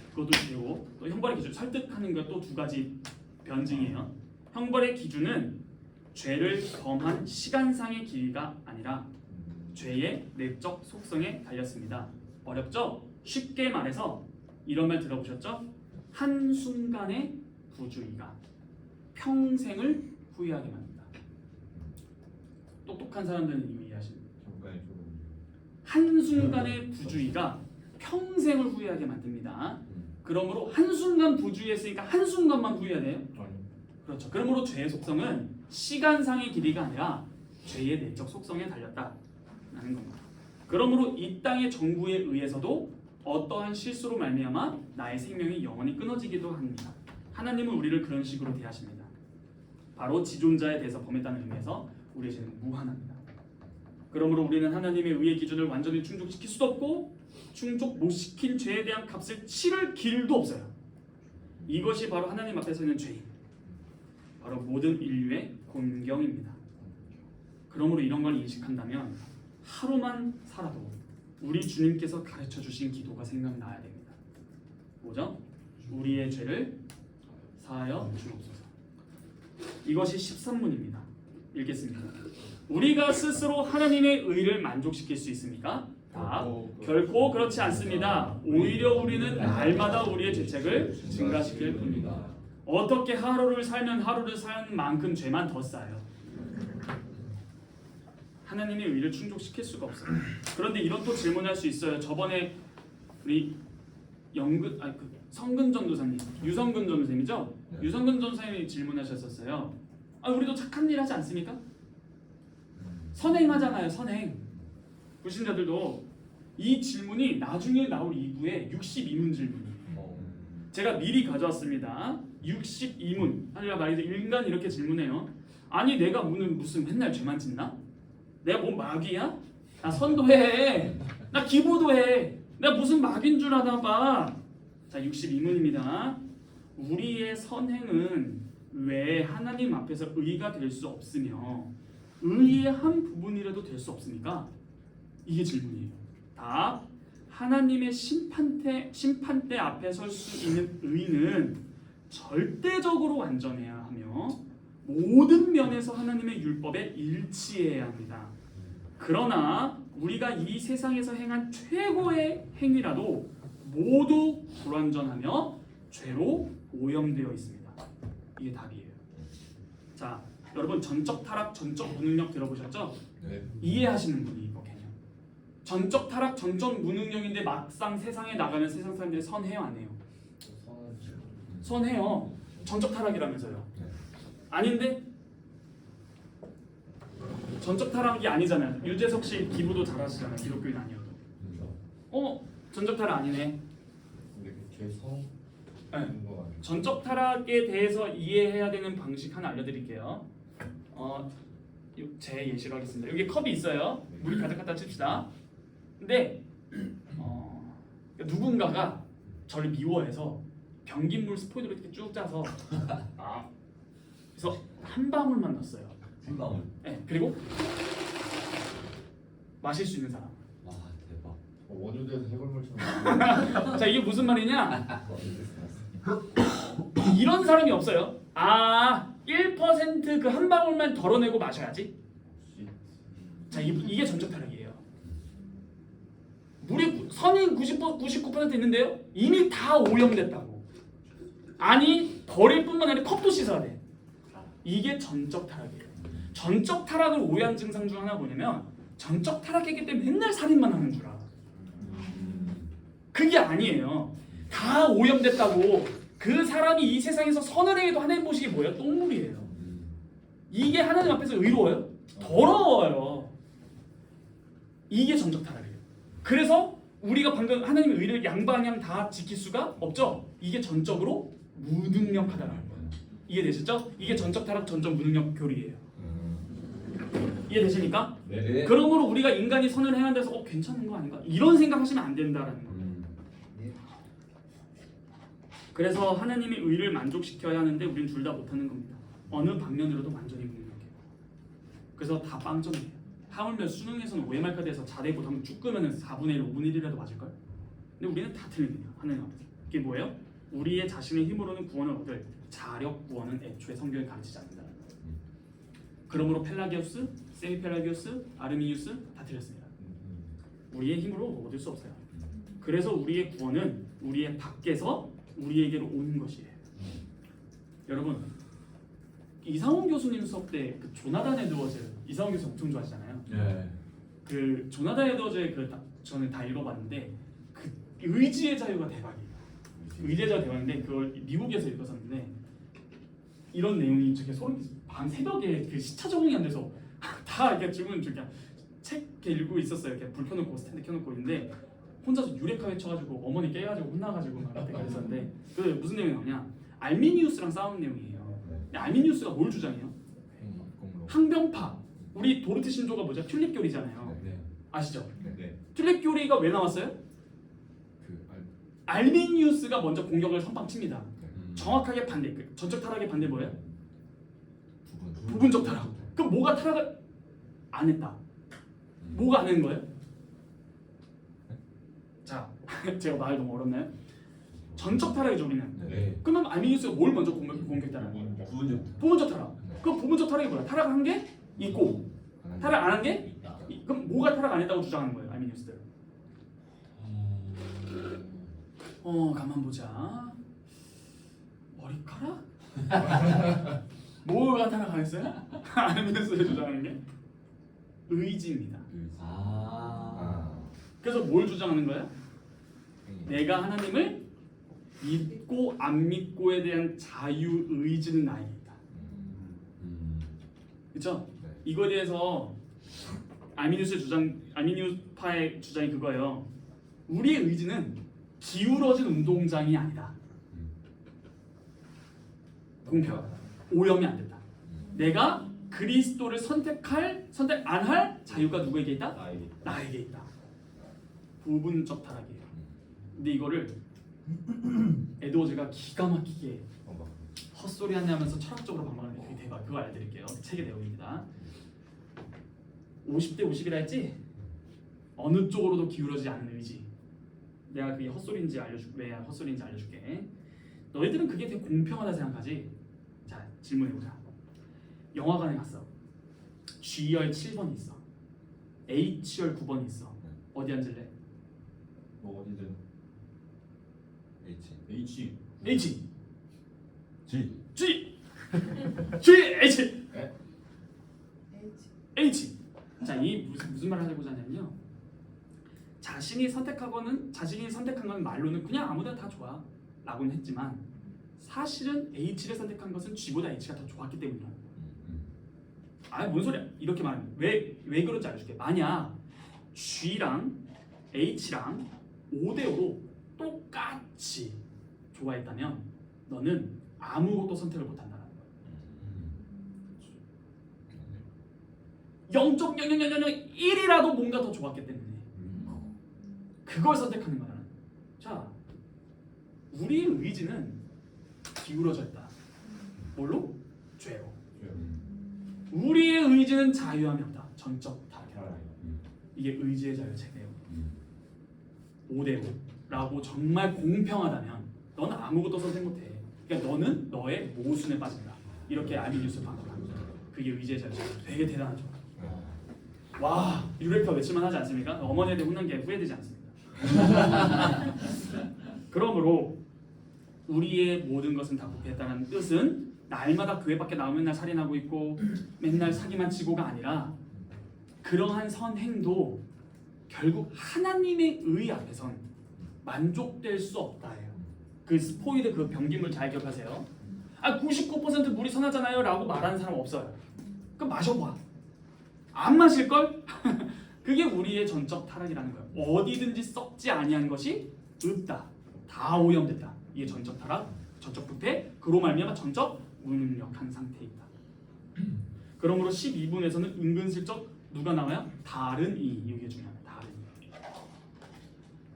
그것도 죄고 또 형벌의 기준 설득하는 것도 두 가지 변증이에요. 형벌의 기준은 죄를 범한 시간상의 길이가 아니라 죄의 내적 속성에 달렸습니다. 어렵죠? 쉽게 말해서 이런 말 들어보셨죠? 한순간의 부주의가 평생을 후회하게 만든다. 똑똑한 사람들은 이미 이해하십니다. 한순간의 부주의가 평생을 후회하게 만듭니다. 그러므로 한순간 부주의했으니까 한순간만 후회해야 돼요? 그렇죠. 그러므로 죄의 속성은 시간상의 길이가 아니라 죄의 내적 속성에 달렸다라는 겁니다. 그러므로 이 땅의 정부에 의해서도 어떠한 실수로 말미암아 나의 생명이 영원히 끊어지기도 합니다. 하나님은 우리를 그런 식으로 대하십니다. 바로 지존자에 대해서 범했다는 의미에서 우리의 죄는 무한합니다. 그러므로 우리는 하나님의 의의 기준을 완전히 충족시킬 수도 없고 충족 못 시킨 죄에 대한 값을 치를 길도 없어요. 이것이 바로 하나님 앞에 서 있는 죄인, 바로 모든 인류의 곤경입니다. 그러므로 이런 걸 인식한다면 하루만 살아도 우리 주님께서 가르쳐 주신 기도가 생각나야 됩니다. 뭐죠? 우리의 죄를 사하여 주옵소서. 이것이 13문입니다. 읽겠습니다. 우리가 스스로 하나님의 의를 만족시킬 수 있습니까? 답. 결코 그렇지 않습니다. 오히려 우리는 날마다 우리의 죄책을 증가시킬 뿐입니다. 어떻게 하루를 살면 하루를 사는 만큼 죄만 더 쌓여요. 하나님의 의를 충족시킬 수가 없어요. 그런데 이런 또 질문할 수 있어요. 저번에 우리 성근 전도사님, 유성근 전도사님이죠? 네. 유성근 전도사님이 질문하셨었어요. 우리도 착한 일 하지 않습니까? 선행하잖아요. 선행. 불신자들도 이 질문이 나중에 나올 2부에 62문 질문이에요. 제가 미리 가져왔습니다. 62문. 하늘과 말이죠. 인간 이렇게 질문해요. 아니 내가 무슨 맨날 죄만 짓나? 내가 뭔 마귀야? 나 선도해. 나 기도도 해. 내가 무슨 마귀인 줄 아나 봐. 자, 62문입니다. 우리의 선행은 왜 하나님 앞에서 의가 될 수 없으며 의의 한 부분이라도 될 수 없습니까? 이게 질문이에요. 답. 하나님의 심판대 앞에 설 수 있는 의는 절대적으로 완전해야 하며 모든 면에서 하나님의 율법에 일치해야 합니다. 그러나 우리가 이 세상에서 행한 최고의 행위라도 모두 불완전하며 죄로 오염되어 있습니다. 이게 답이에요. 자, 여러분 전적 타락, 전적 무능력 들어보셨죠? 네. 이해하시는 분이 이거 개념. 전적 타락, 전적 무능력인데 막상 세상에 나가면 세상 사람들이 선해요, 안 해요? 선해요. 전적 타락이라면서요. 아닌데? 전적 타락이 아니잖아요. 유재석 씨 기부도 잘하시잖아요. 기독교인 아니어도. 전적 타락 아니네. 근데 죄성 네. 거 아니에요? 전적 타락에 대해서 이해해야 되는 방식 하나 알려드릴게요. 제 예시로 하겠습니다. 여기 컵이 있어요. 물이 가득 갖다 칩시다. 근데 누군가가 저를 미워해서 변기물 스포이드로 이렇게 쭉 짜서 그래서 한 방울만 넣었어요. 한 방울. 네, 그리고 마실 수 있는 사람. 와 대박. 원효대에서 해골물처럼. 자, 이게 무슨 말이냐? 이런 사람이 없어요. 1% 그 한 방울만 덜어내고 마셔야지. 자, 이게 전적 타락이에요. 물이 선이 99% 있는데요. 이미 다 오염됐다고. 아니, 버릴 뿐만 아니라 컵도 씻어야 돼. 이게 전적 타락이에요. 전적 타락을 오해한 증상 중 하나 뭐냐면 전적 타락했기 때문에 맨날 살인만 하는 줄 알아. 그게 아니에요. 다 오염됐다고. 그 사람이 이 세상에서 선을 해도 하나님 보시기 뭐예요? 똥물이에요. 이게 하나님 앞에서 의로워요? 더러워요. 이게 전적 타락이에요. 그래서 우리가 방금 하나님의 의를 양방향 다 지킬 수가 없죠. 이게 전적으로 무능력하다는 거예요. 이해되시죠? 이게 전적 타락, 전적 무능력 교리예요. 이해되십니까? 네. 그러므로 우리가 인간이 선을 행한 데서 괜찮은 거 아닌가? 이런 생각하시면 안 된다라는 거예요. 그래서 하나님의 의를 만족시켜야 하는데 우리는 둘 다 못하는 겁니다. 어느 방면으로도 완전히 무능력해요. 그래서 다 빵점이에요. 하물며 수능에서는 OMR 카드에서 자대고 하면 쭉 끄면 4분의 1, 5분의 1이라도 맞을까요? 근데 우리는 다 틀립니다. 하나님 앞에서. 이게 뭐예요? 우리의 자신의 힘으로는 구원을 얻을 자력 구원은 애초에 성경에 가르치지 않는다. 그러므로 펠라기우스, 세미펠라기우스, 아르미니우스 다 틀렸습니다. 우리의 힘으로 얻을 수 없어요. 그래서 우리의 구원은 우리의 밖에서 우리에게로 오는 것이에요. 여러분, 이상훈 교수님 수업 때 그 조나단 에드워즈, 이상훈 교수 엄청 좋아하시잖아요. 네. 그 조나단 에드워즈의 저는 다 읽어봤는데 그 의지의 자유가 대박이에요. 의지의 자유가 대박인데 그걸 미국에서 읽었었는데 이런 내용이 되게 소름 끼쳐요. 밤 새벽에 그 시차 적응이 안 돼서 다 이렇게 지금 그냥 책 이렇게 읽고 있었어요. 이렇게 불 켜놓고 스탠드 켜놓고 있는데 혼자서 유레카 외쳐가지고 어머니 깨가지고 혼나가지고 막 그랬었는데 그 무슨 내용이 나오냐? 알미니우스랑 싸우는 내용이에요. 알미니우스가 뭘 주장해요? 항병파. 우리 도르트 신조가 뭐죠? 튤립 교리잖아요. 네. 아시죠? 네. 튤립 교리가 왜 나왔어요? 알미니우스가 먼저 공격을 선방칩니다. 정확하게 반대. 그 전적 타락의 반대 뭐예요? 부분적 타락. 그럼 뭐가 타락을 안 했다? 뭐가 안 한 거예요? 자, 제가 말 너무 어렵나요? 전적 타락이죠 우리는. 네. 그러면 알미니우스가 뭘 먼저 공격했다는 거예요? 부분적 타락. 그 부분적 타락이 뭐야? 타락한 게 있고 타락 안 한 게 그럼 뭐가 타락 안 했다고 주장하는 거예요? 아미니우스들. 가만 보자. 머리카락? 뭐가 타락 안 했어요? 아미니우스들 주장하는 게 의지입니다. 그래서 뭘 주장하는 거예요? 내가 하나님을 믿고 안 믿고에 대한 자유 의지는 나에게 있다. 그렇죠? 네. 이거에 대해서 아미니우스파의 주장이 그거예요. 우리의 의지는 기울어진 운동장이 아니다. 공평하다. 오염이 안 된다. 내가 그리스도를 선택 안 할 자유가 누구에게 있다? 나에게 있다. 부분적 타락이에요. 근데 이거를 에드워즈가 기가 막히게 헛소리 하냐면서 철학적으로 반박하는 게 되게 대박. 그거 알려드릴게요. 책의 내용입니다. 50대 50이라 했지? 어느 쪽으로도 기울어지지 않는 의지. 내가 그게 헛소리인지 왜 헛소리인지 알려줄게. 너희들은 그게 되게 공평하다 생각하지? 자, 질문해보자. 영화관에 갔어. G열 7번이 있어. H열 9번이 있어. 어디 앉을래? 뭐 어디든 H H G G G H H. 자, 이 무슨 말을 하려고 하냐면요. 자신이 선택한 건 말로는 그냥 아무데나 다 좋아 라고는 했지만 사실은 H를 선택한 것은 G보다 H가 더 좋았기 때문이야. 뭔 소리야? 이렇게 말하면 왜 그런지 알려줄게. 만약 G랑 H랑 5대5로 똑같이 좋아했다면 너는 아무것도 선택을 못한다는 거야. 0.00001이라도 뭔가 더 좋았기 때문에 그걸 선택하는 거야. 자, 우리의 의지는 기울어져 있다. 뭘로? 죄로. 우리의 의지는 자유함이 없다. 전적 타락. 이게 의지의 자유 책이에요. 5대5라고 정말 공평하다면 너는 아무것도 선택 못해. 그러니까 너는 너의 모순에 빠진다. 이렇게 아미니우스 반박합니다. 그게 의지의 자유. 되게 대단하죠. 와, 유레카 외칠만 하지 않습니까? 어머니한테 혼난 게 후회되지 않습니다. 그러므로 우리의 모든 것은 다 부패했다는 뜻은 날마다 교회 밖에 나오면 맨날 살인하고 있고 맨날 사기만 치고가 아니라 그러한 선행도 결국 하나님의 의 앞에선 만족될 수 없다예요. 그 스포이드 그 변기물 잘 기억하세요. 99% 물이 선하잖아요 라고 말하는 사람 없어요. 그럼 마셔봐. 안 마실걸? 그게 우리의 전적 타락이라는 거예요. 어디든지 썩지 아니한 것이 없다. 다 오염됐다. 이게 전적 타락, 전적 부패, 그로 말미암아 전적 무능력한 상태에 있다. 그러므로 12분에서는 은근슬쩍 누가 나와요? 다른 이. 이게 중요합니다. 다른 이.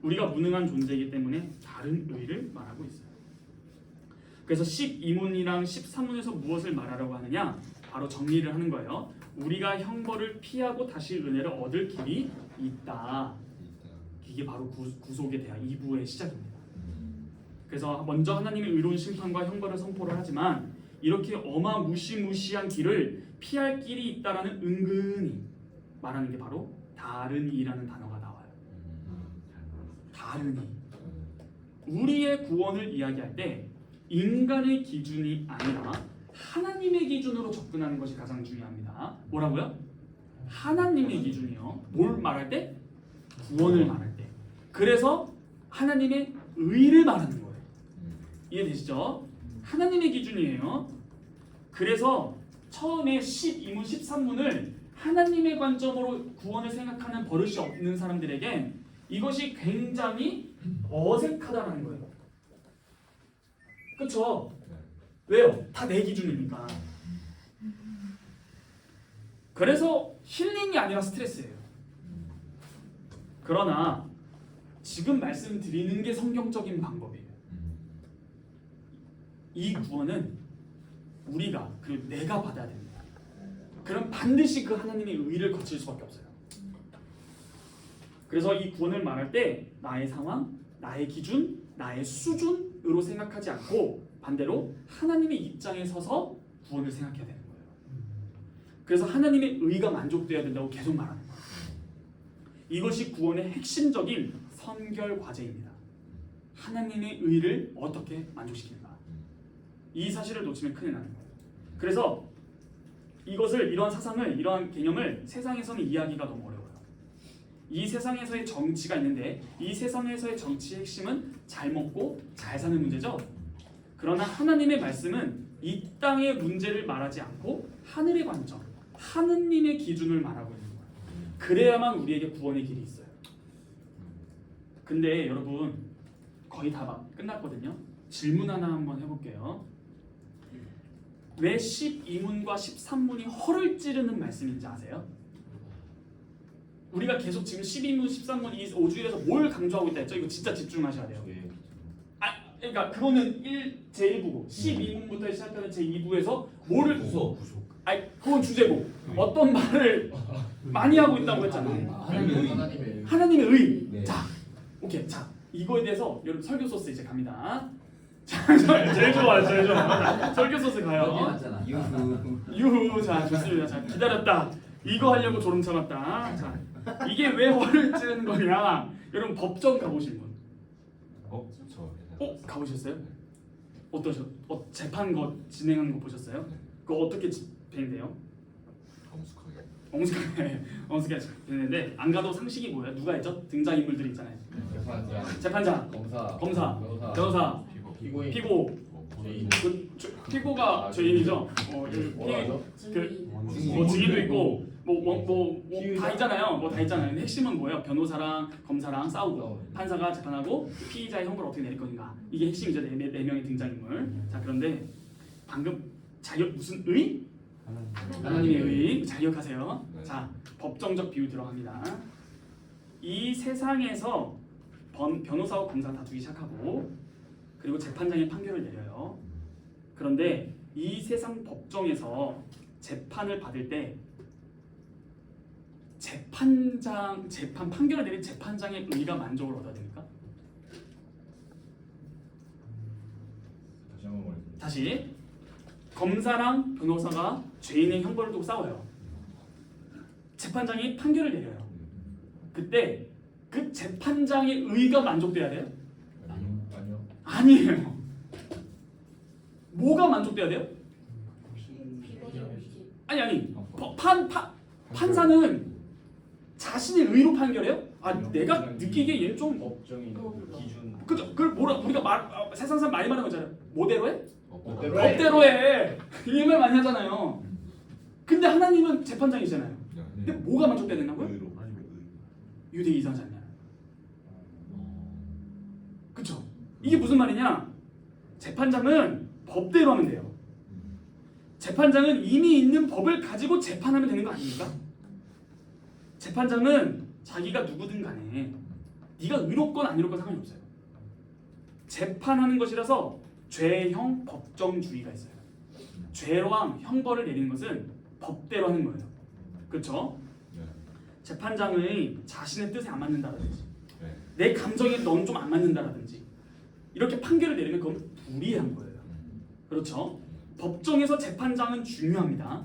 우리가 무능한 존재이기 때문에 다른 의를 말하고 있어요. 그래서 12문이랑 13문에서 무엇을 말하려고 하느냐? 바로 정리를 하는 거예요. 우리가 형벌을 피하고 다시 은혜를 얻을 길이 있다. 이게 바로 구속에 대한 2부의 시작입니다. 그래서 먼저 하나님의 의로운 심판과 형벌을 선포를 하지만 이렇게 어마무시무시한 길을 피할 길이 있다라는 은근히 말하는 게 바로 다른 이라는 단어가 나와요. 다른 이. 우리의 구원을 이야기할 때 인간의 기준이 아니라 하나님의 기준으로 접근하는 것이 가장 중요합니다. 뭐라고요? 하나님의 기준이요. 뭘 말할 때? 구원을 말할 때. 그래서 하나님의 의를 말하는 거예요. 이해되시죠? 하나님의 기준이에요. 그래서 처음에 12문, 13문을 하나님의 관점으로 구원을 생각하는 버릇이 없는 사람들에게 이것이 굉장히 어색하다는 거예요. 그렇죠? 왜요? 다 내 기준이니까. 그래서 힐링이 아니라 스트레스예요. 그러나 지금 말씀드리는 게 성경적인 방법이에요. 이 구원은 우리가 그리고 내가 받아야 됩니다. 그럼 반드시 그 하나님의 의를 거칠 수밖에 없어요. 그래서 이 구원을 말할 때 나의 상황, 나의 기준, 나의 수준으로 생각하지 않고 반대로 하나님의 입장에 서서 구원을 생각해야 되는 거예요. 그래서 하나님의 의가 만족돼야 된다고 계속 말하는 거예요. 이것이 구원의 핵심적인 선결 과제입니다. 하나님의 의를 어떻게 만족시키는가. 이 사실을 놓치면 큰일 나는 거예요. 그래서 이러한 사상을, 이러한 개념을 세상에서는 이해하기가 너무 어려워요. 이 세상에서의 정치가 있는데 이 세상에서의 정치의 핵심은 잘 먹고 잘 사는 문제죠. 그러나 하나님의 말씀은 이 땅의 문제를 말하지 않고 하늘의 관점, 하느님의 기준을 말하고 있는 거예요. 그래야만 우리에게 구원의 길이 있어요. 근데 여러분 거의 다 끝났거든요. 질문 하나 한번 해볼게요. 왜 12문과 13문이 허를 찌르는 말씀인지 아세요? 우리가 계속 지금 12문, 13문 이 5주일에서 뭘 강조하고 있다 했죠? 이거 진짜 집중하셔야 돼요. 그러니까 그거는 제1부고 12문부터 시작하는 제2부에서 뭐를 부소. 그건 주제고 어떤 말을 많이 하고 있다고 했잖아요. 하나님의 의. 네. 자, 오케이. 자, 이거에 대해서 여러분 설교 소스 이제 갑니다. 자, 제일 좋아. 설교 소스 가요. 유후. 자, 좋습니다. 자, 기다렸다. 이거 하려고 졸음 참았다. 자, 이게 왜 허를 찌르는 거냐? 여러분 법정 가보신 분? 가보셨어요? 재판 거 진행하는 거 보셨어요? 그거 어떻게 진행돼요? 엄숙하게 진행되는데 안 가도 상식이 뭐예요? 누가 있죠? 등장 인물들이 있잖아요. 재판장, 검사, 변호사, 피고. 피고가 죄인이죠. 증인도 있고 다 있잖아요. 다 있잖아요. 근데 핵심은 뭐예요? 변호사랑 검사랑 싸우고 판사가 재판하고 피의자의 형벌을 어떻게 내릴 것인가. 이게 핵심이죠. 네 명의 등장인물. 자, 그런데 방금 무슨 의? 하나님의 의. 잘 기억하세요. 자, 법정적 비유 들어갑니다. 이 세상에서 변호사와 검사 다투기 시작하고 그리고 재판장이 판결을 내려요. 그런데 이 세상 법정에서 재판을 받을 때 재판 판결을 내린 재판장의 의가 만족을 얻어야 됩니까? 다시 검사랑 변호사가 죄인의 형벌을 두고 싸워요. 재판장이 판결을 내려요. 그때 그 재판장의 의가 만족돼야 돼요? 아니에요. 뭐가 만족돼야 돼요? 아니. 판사는 자신의 의로 판결해요? 내가 느끼기에 얘는 좀 법정이 기준. 그죠? 그걸 우리가 세상 사람 많이 말하는 거잖아요. 뭐대로 해? 법대로 해. 이 말 많이 하잖아요. 근데 하나님은 재판장이잖아요. 근데 뭐가 만족돼야 된다고요? 유대인 이상하지 않냐? 그쵸? 이게 무슨 말이냐? 재판장은 법대로 하면 돼요. 재판장은 이미 있는 법을 가지고 재판하면 되는 거 아닙니까? 재판장은 자기가 누구든 간에 네가 의롭건 안 의롭건 상관이 없어요. 재판하는 것이라서 죄형 법정주의가 있어요. 죄랑 형벌을 내리는 것은 법대로 하는 거예요. 그렇죠? 재판장의 자신의 뜻에 안 맞는다라든지 내 감정에 넌 좀 안 맞는다라든지 이렇게 판결을 내리면 그건 불이한 거예요. 그렇죠? 법정에서 재판장은 중요합니다.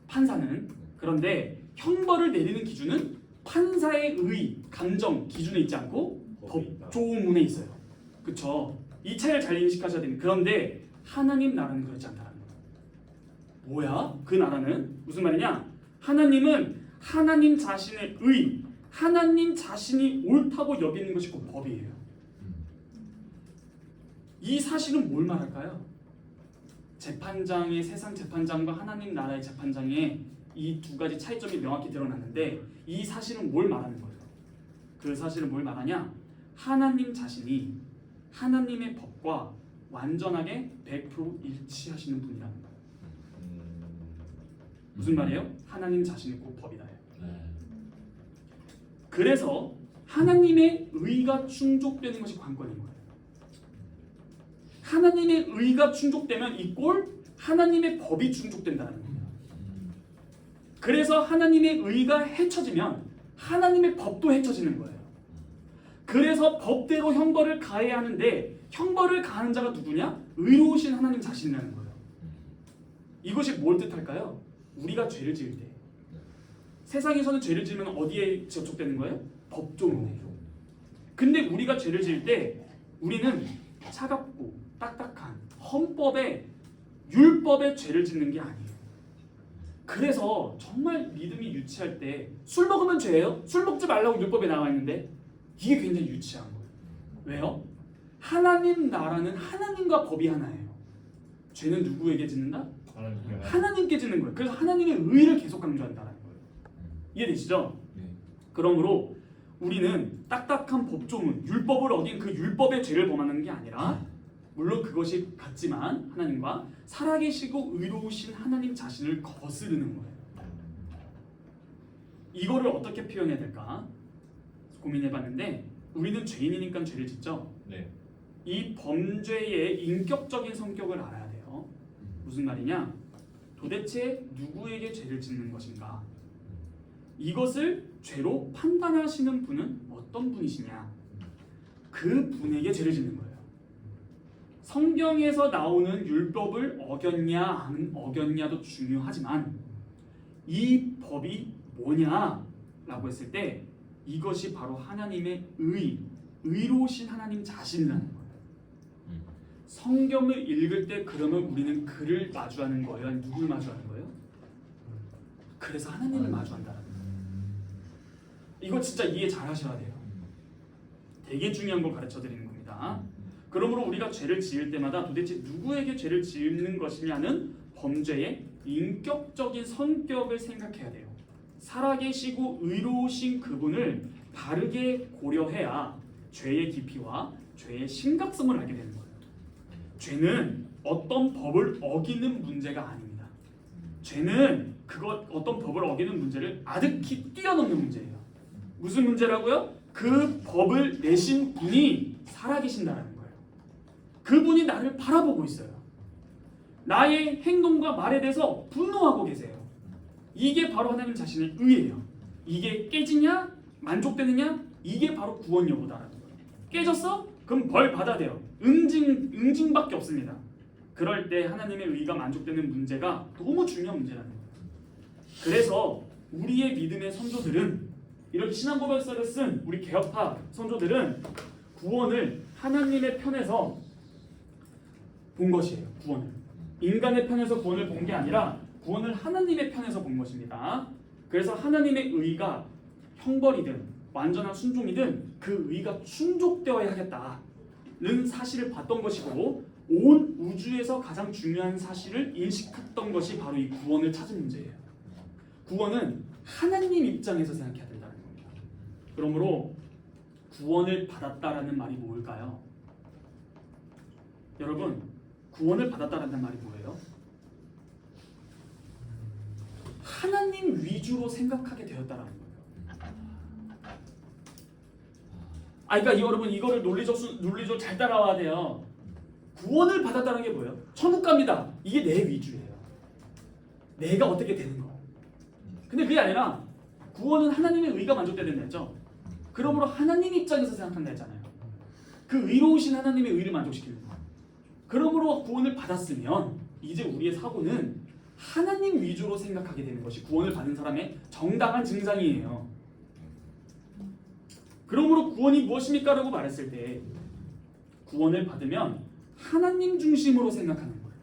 판사는. 그런데 형벌을 내리는 기준은 판사의 의, 감정 기준에 있지 않고 법조문에 있어요. 그렇죠? 이 차이를 잘 인식하셔야 됩니다. 그런데 하나님 나라는 그렇지 않다는 거예요. 뭐야? 그 나라는 무슨 말이냐? 하나님은 하나님 자신의 의, 하나님 자신이 옳다고 여기는 것이 곧 법이에요. 이 사실은 뭘 말할까요? 재판장의 세상 재판장과 하나님 나라의 재판장의 이 두 가지 차이점이 명확히 드러났는데 이 사실은 뭘 말하는 거예요? 그 사실은 뭘 말하냐? 하나님 자신이 하나님의 법과 완전하게 100% 일치하시는 분이라는 거예요. 무슨 말이에요? 하나님 자신이 곧 법이다. 그래서 하나님의 의가 충족되는 것이 관건인 거예요. 하나님의 의가 충족되면 이꼴 하나님의 법이 충족된다는 거예요. 그래서 하나님의 의가 헤쳐지면 하나님의 법도 헤쳐지는 거예요. 그래서 법대로 형벌을 가해야 하는데 형벌을 가하는 자가 누구냐? 의로우신 하나님 자신이라는 거예요. 이것이 뭘 뜻할까요? 우리가 죄를 지을 때 세상에서는 죄를 지으면 어디에 저촉되는 거예요? 법조문에. 근데 우리가 죄를 지을 때 우리는 차갑고 딱딱한 헌법의 율법의 죄를 짓는 게 아니에요. 그래서 정말 믿음이 유치할 때 술 먹으면 죄예요? 술 먹지 말라고 율법에 나와 있는데 이게 굉장히 유치한 거예요. 왜요? 하나님 나라는 하나님과 법이 하나예요. 죄는 누구에게 짓는다? 하나님께 짓는 거예요. 그래서 하나님의 의를 계속 강조한다는 거예요. 이해되시죠? 네. 그러므로 우리는 딱딱한 법조문, 율법을 어긴 그 율법의 죄를 범하는 게 아니라 물론 그것이 같지만 하나님과 살아계시고 의로우신 하나님 자신을 거스르는 거예요. 이거를 어떻게 표현해야 될까 고민해봤는데 우리는 죄인이니까 죄를 짓죠. 네. 이 범죄의 인격적인 성격을 알아야 돼요. 무슨 말이냐? 도대체 누구에게 죄를 짓는 것인가? 이것을 죄로 판단하시는 분은 어떤 분이시냐? 그 분에게 죄를 짓는 거예요. 성경에서 나오는 율법을 어겼냐 안 어겼냐도 중요하지만 이 법이 뭐냐라고 했을 때 이것이 바로 하나님의 의로우신 하나님 자신이라는 거예요. 성경을 읽을 때 그러면 우리는 그를 마주하는 거예요? 아니면 누굴 마주하는 거예요? 그래서 하나님을 마주한다는 거예요. 이거 진짜 이해 잘 하셔야 돼요. 되게 중요한 걸 가르쳐 드리는 겁니다. 그러므로 우리가 죄를 지을 때마다 도대체 누구에게 죄를 지는 것이냐는 범죄의 인격적인 성격을 생각해야 돼요. 살아계시고 의로우신 그분을 바르게 고려해야 죄의 깊이와 죄의 심각성을 알게 되는 거예요. 죄는 어떤 법을 어기는 문제가 아닙니다. 죄는 어떤 법을 어기는 문제를 아득히 뛰어넘는 문제예요. 무슨 문제라고요? 그 법을 내신 분이 살아계신다는 거예요. 그분이 나를 바라보고 있어요. 나의 행동과 말에 대해서 분노하고 계세요. 이게 바로 하나님 자신의 의예요. 이게 깨지냐? 만족되느냐? 이게 바로 구원 여부다라는 거예요. 깨졌어? 그럼 벌 받아야 돼요. 응징밖에 없습니다. 그럴 때 하나님의 의가 만족되는 문제가 너무 중요한 문제라는 거예요. 그래서 우리의 믿음의 선조들은 이런 신앙고백서를 쓴 우리 개혁파 선조들은 구원을 하나님의 편에서 본 것이에요. 구원을 인간의 편에서 구원을 본 게 아니라 구원을 하나님의 편에서 본 것입니다. 그래서 하나님의 의가 형벌이든 완전한 순종이든 그 의가 충족되어야 하겠다는 사실을 봤던 것이고 온 우주에서 가장 중요한 사실을 인식했던 것이 바로 이 구원을 찾은 문제예요. 구원은 하나님 입장에서 생각해야 된다는 겁니다. 그러므로 구원을 받았다라는 말이 뭘까요? 여러분, 구원을 받았다라는 말이 뭐예요? 하나님 위주로 생각하게 되었다라는 거예요. 그러니까 여러분 이거를 논리적으로 잘 따라와야 돼요. 구원을 받았다는 게 뭐예요? 천국 갑니다. 이게 내 위주예요. 내가 어떻게 되는 거. 근데 그게 아니라 구원은 하나님의 의가 만족돼야 된다 했죠. 그러므로 하나님 입장에서 생각한다 했잖아요. 그 의로우신 하나님의 의를 만족시키는 거. 그러므로 구원을 받았으면 이제 우리의 사고는 하나님 위주로 생각하게 되는 것이 구원을 받은 사람의 정당한 증상이에요. 그러므로 구원이 무엇입니까? 라고 말했을 때 구원을 받으면 하나님 중심으로 생각하는 거예요.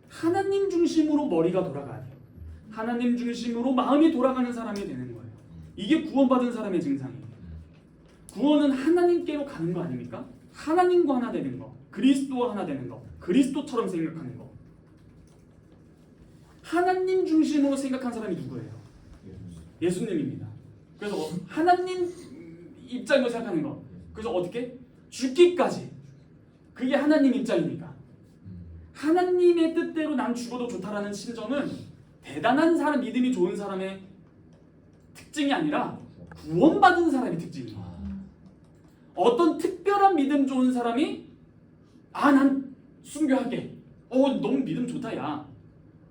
하나님 중심으로 머리가 돌아가야 돼요. 하나님 중심으로 마음이 돌아가는 사람이 되는 거예요. 이게 구원받은 사람의 증상이에요. 구원은 하나님께로 가는 거 아닙니까? 하나님과 하나 되는 거, 그리스도와 하나 되는 거, 그리스도처럼 생각하는 거. 하나님 중심으로 생각한 사람이 누구예요? 예수님입니다. 그래서 하나님 입장으로 생각하는 거. 그래서 어떻게? 죽기까지. 그게 하나님 입장이니까. 하나님의 뜻대로 난 죽어도 좋다라는 심정은 대단한 사람, 믿음이 좋은 사람의 특징이 아니라 구원받은 사람의 특징이에요. 어떤 특별한 믿음 좋은 사람이 난 순교할게. 너무 믿음 좋다 야.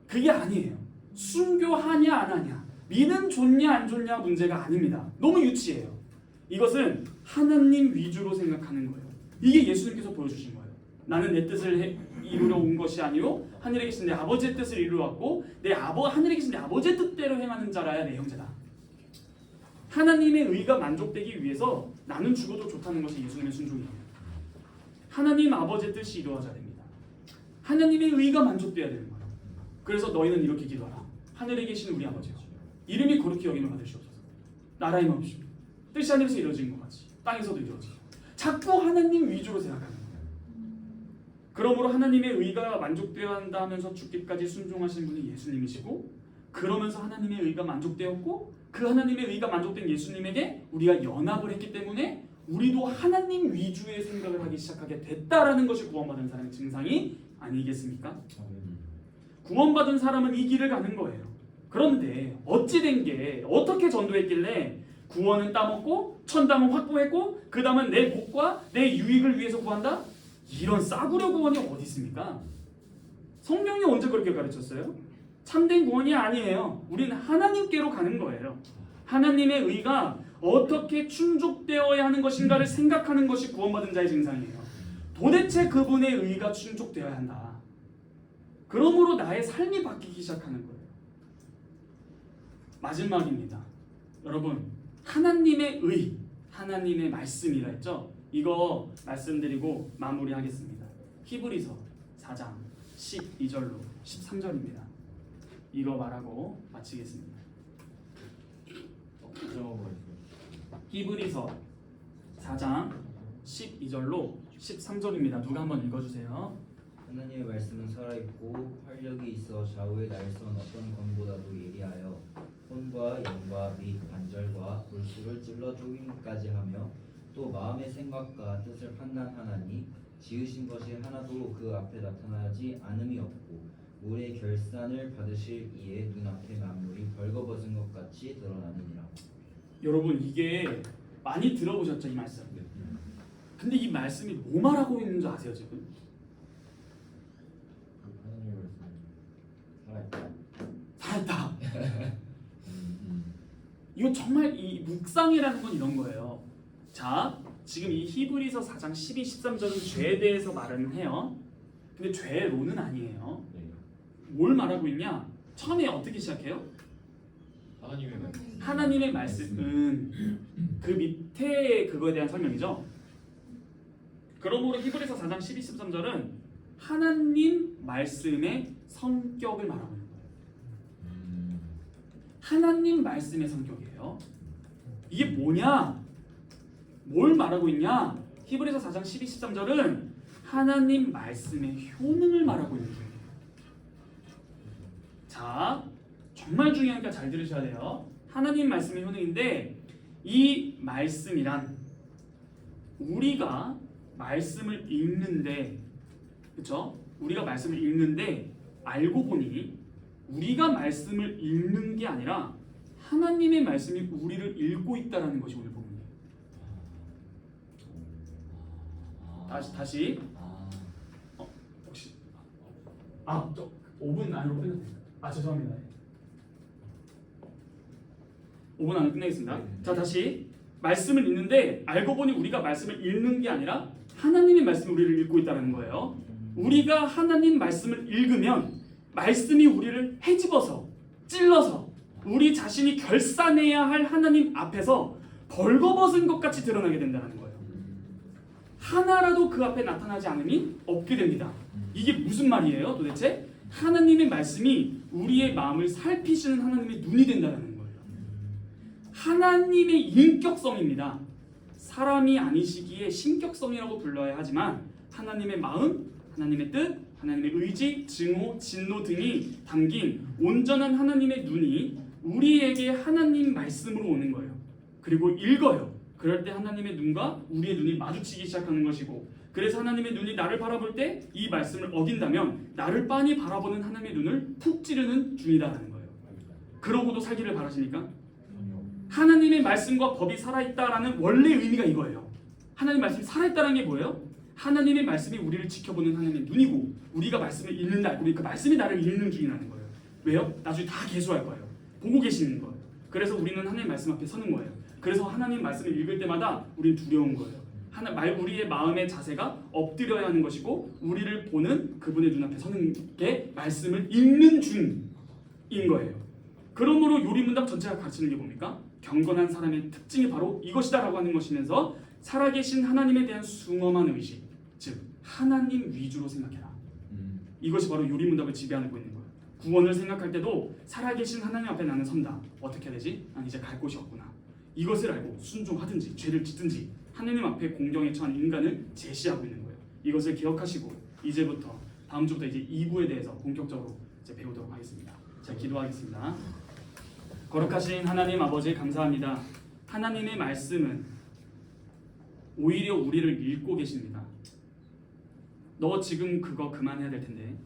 그게 아니에요. 순교하냐 안 하냐, 믿음 좋냐 안 좋냐 문제가 아닙니다. 너무 유치해요. 이것은 하나님 위주로 생각하는 거예요. 이게 예수님께서 보여주신 거예요. 나는 내 뜻을 이루려 온 것이 아니요 하늘에 계신 내 아버지의 뜻을 이루었고 하늘에 계신 내 아버지의 뜻대로 행하는 자라야 내 형제다. 하나님의 의가 만족되기 위해서 나는 죽어도 좋다는 것이 예수님의 순종이에요. 하나님 아버지의 뜻이 이루어져야 됩니다. 하나님의 의가 만족돼야 되는 거예요. 그래서 너희는 이렇게 기도하라. 하늘에 계신 우리 아버지여, 이름이 거룩히 여김을 받으시옵소서. 나라의 마옵시고 뜻이 하늘에서 이루어진 것 같이 땅에서도 이루어지고. 자꾸 하나님 위주로 생각하는 거예요. 그러므로 하나님의 의가 만족되어야 한다 하면서 죽기까지 순종하신 분이 예수님이시고, 그러면서 하나님의 의가 만족되었고 그 하나님의 의가 만족된 예수님에게 우리가 연합을 했기 때문에 우리도 하나님 위주의 생각을 하기 시작하게 됐다라는 것이 구원받은 사람의 증상이 아니겠습니까? 구원받은 사람은 이 길을 가는 거예요. 그런데 어찌된 게 어떻게 전도했길래 구원은 따먹고 천당은 확보했고 그 다음은 내 복과 내 유익을 위해서 구한다? 이런 싸구려 구원이 어디 있습니까? 성경이 언제 그렇게 가르쳤어요? 참된 구원이 아니에요. 우리는 하나님께로 가는 거예요. 하나님의 의가 어떻게 충족되어야 하는 것인가를 생각하는 것이 구원받은 자의 증상이에요. 도대체 그분의 의가 충족되어야 한다. 그러므로 나의 삶이 바뀌기 시작하는 거예요. 마지막입니다. 여러분, 하나님의 의, 하나님의 말씀이라 했죠? 이거 말씀드리고 마무리하겠습니다. 히브리서 4장 12절로 13절입니다. 이거 말하고 마치겠습니다. 히브리서 4장 12절로 13절입니다. 누가 한번 읽어주세요. 하나님의 말씀은 살아있고 활력이 있어 좌우에 날선 어떤 검보다도 예리하여 혼과 영과 및 관절과 골수를 찔러 쪼개기까지 하며 또 마음의 생각과 뜻을 판단하나니 지으신 것이 하나도 그 앞에 나타나지 않음이 없고 물의 결산을 받으실 이에 눈앞에 만물이 벌거벗은 것 같이 드러나느니라. 여러분, 이게 많이 들어보셨죠, 이 말씀? 근데 이 말씀이 뭐 말하고 있는 줄 아세요, 지금? 살았다. 이거 정말 이 묵상이라는 건 이런 거예요. 자, 지금 이 히브리서 4장 12, 13절은 죄에 대해서 말은 해요. 근데 죄로는 아니에요. 뭘 말하고 있냐? 처음에 어떻게 시작해요? 하나님의 말씀은 그 밑에 그거에 대한 설명이죠. 그러므로 히브리서 4장 12, 13절은 하나님 말씀의 성격을 말하고 있는 거예요. 하나님 말씀의 성격이에요. 이게 뭐냐? 뭘 말하고 있냐? 히브리서 4장 12, 13절은 하나님 말씀의 효능을 말하고 있는 거예요. 자, 정말 중요하니까 잘 들으셔야 돼요. 하나님 말씀의 효능인데, 이 말씀이란 우리가 말씀을 읽는데, 그렇죠? 우리가 말씀을 읽는데 알고 보니 우리가 말씀을 읽는 게 아니라 하나님의 말씀이 우리를 읽고 있다라는 것이 오늘 본문이에요. 다시. 혹시 5분 안으로 끝났습니다. 죄송합니다. 5분 안에 끝내겠습니다. 자, 다시. 말씀을 읽는데 알고 보니 우리가 말씀을 읽는 게 아니라 하나님의 말씀이 우리를 읽고 있다는 거예요. 우리가 하나님 말씀을 읽으면 말씀이 우리를 헤집어서 찔러서 우리 자신이 결산해야 할 하나님 앞에서 벌거벗은 것 같이 드러나게 된다는 거예요. 하나라도 그 앞에 나타나지 않으니 없게 됩니다. 이게 무슨 말이에요 도대체? 하나님의 말씀이 우리의 마음을 살피시는 하나님의 눈이 된다는 거예요. 하나님의 인격성입니다. 사람이 아니시기에 신격성이라고 불러야 하지만 하나님의 마음, 하나님의 뜻, 하나님의 의지, 증오, 진노 등이 담긴 온전한 하나님의 눈이 우리에게 하나님 말씀으로 오는 거예요. 그리고 읽어요. 그럴 때 하나님의 눈과 우리의 눈이 마주치기 시작하는 것이고, 그래서 하나님의 눈이 나를 바라볼 때 이 말씀을 어긴다면 나를 빤히 바라보는 하나님의 눈을 푹 찌르는 중이다라는 거예요. 그러고도 살기를 바라십니까? 하나님의 말씀과 법이 살아있다라는 원래 의미가 이거예요. 하나님의 말씀이 살아있다는 게 뭐예요? 하나님의 말씀이 우리를 지켜보는 하나님의 눈이고 우리가 말씀을 읽는다 알고 그 말씀이 나를 읽는 중이라는 거예요. 왜요? 나중에 다 계수할 거예요. 보고 계시는 거예요. 그래서 우리는 하나님의 말씀 앞에 서는 거예요. 그래서 하나님 말씀을 읽을 때마다 우리는 두려운 거예요. 우리의 마음의 자세가 엎드려야 하는 것이고 우리를 보는 그분의 눈앞에 서는 게 말씀을 읽는 중인 거예요. 그러므로 요리문답 전체가 가르치는 게 뭡니까? 경건한 사람의 특징이 바로 이것이다라고 하는 것이면서 살아계신 하나님에 대한 숭엄한 의식, 즉 하나님 위주로 생각해라. 이것이 바로 요리문답을 지배하고 있는 거예요. 구원을 생각할 때도 살아계신 하나님 앞에 나는 선다. 어떻게 해야 되지? 난 이제 갈 곳이 없구나. 이것을 알고 순종하든지 죄를 짓든지 하나님 앞에 공경에 처한 인간을 제시하고 있는 거예요. 이것을 기억하시고 이제부터 다음 주부터 이제 2부에 대해서 본격적으로 이제 배우도록 하겠습니다. 자, 기도하겠습니다. 거룩하신 하나님 아버지 감사합니다. 하나님의 말씀은 오히려 우리를 읽고 계십니다. 너 지금 그거 그만해야 될 텐데.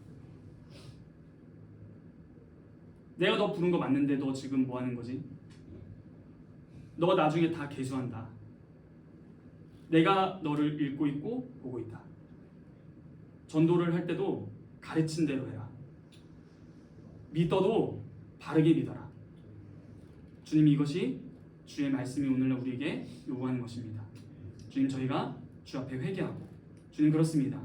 내가 너 부른 거 맞는데 너 지금 뭐 하는 거지? 너 나중에 다 개수한다. 내가 너를 읽고 있고 보고 있다. 전도를 할 때도 가르친 대로 해라. 믿어도 바르게 믿어라. 주님, 이것이 주의 말씀이 오늘날 우리에게 요구하는 것입니다. 주님, 저희가 주 앞에 회개하고 주님 그렇습니다.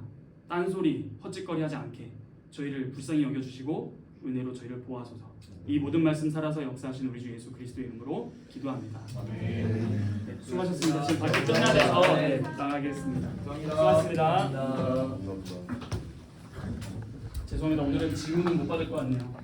딴소리 헛짓거리 하지 않게 저희를 불쌍히 여겨주시고 은혜로 저희를 보호하소서. 이 모든 말씀 살아서 역사하신 우리 주 예수 그리스도의 이름으로 기도합니다. 네, 수고하셨습니다. 지금 밖에 끝나야 돼서 나가겠습니다. 수고하셨습니다. 죄송합니다. 오늘은 질문은 못 받을 것 같네요.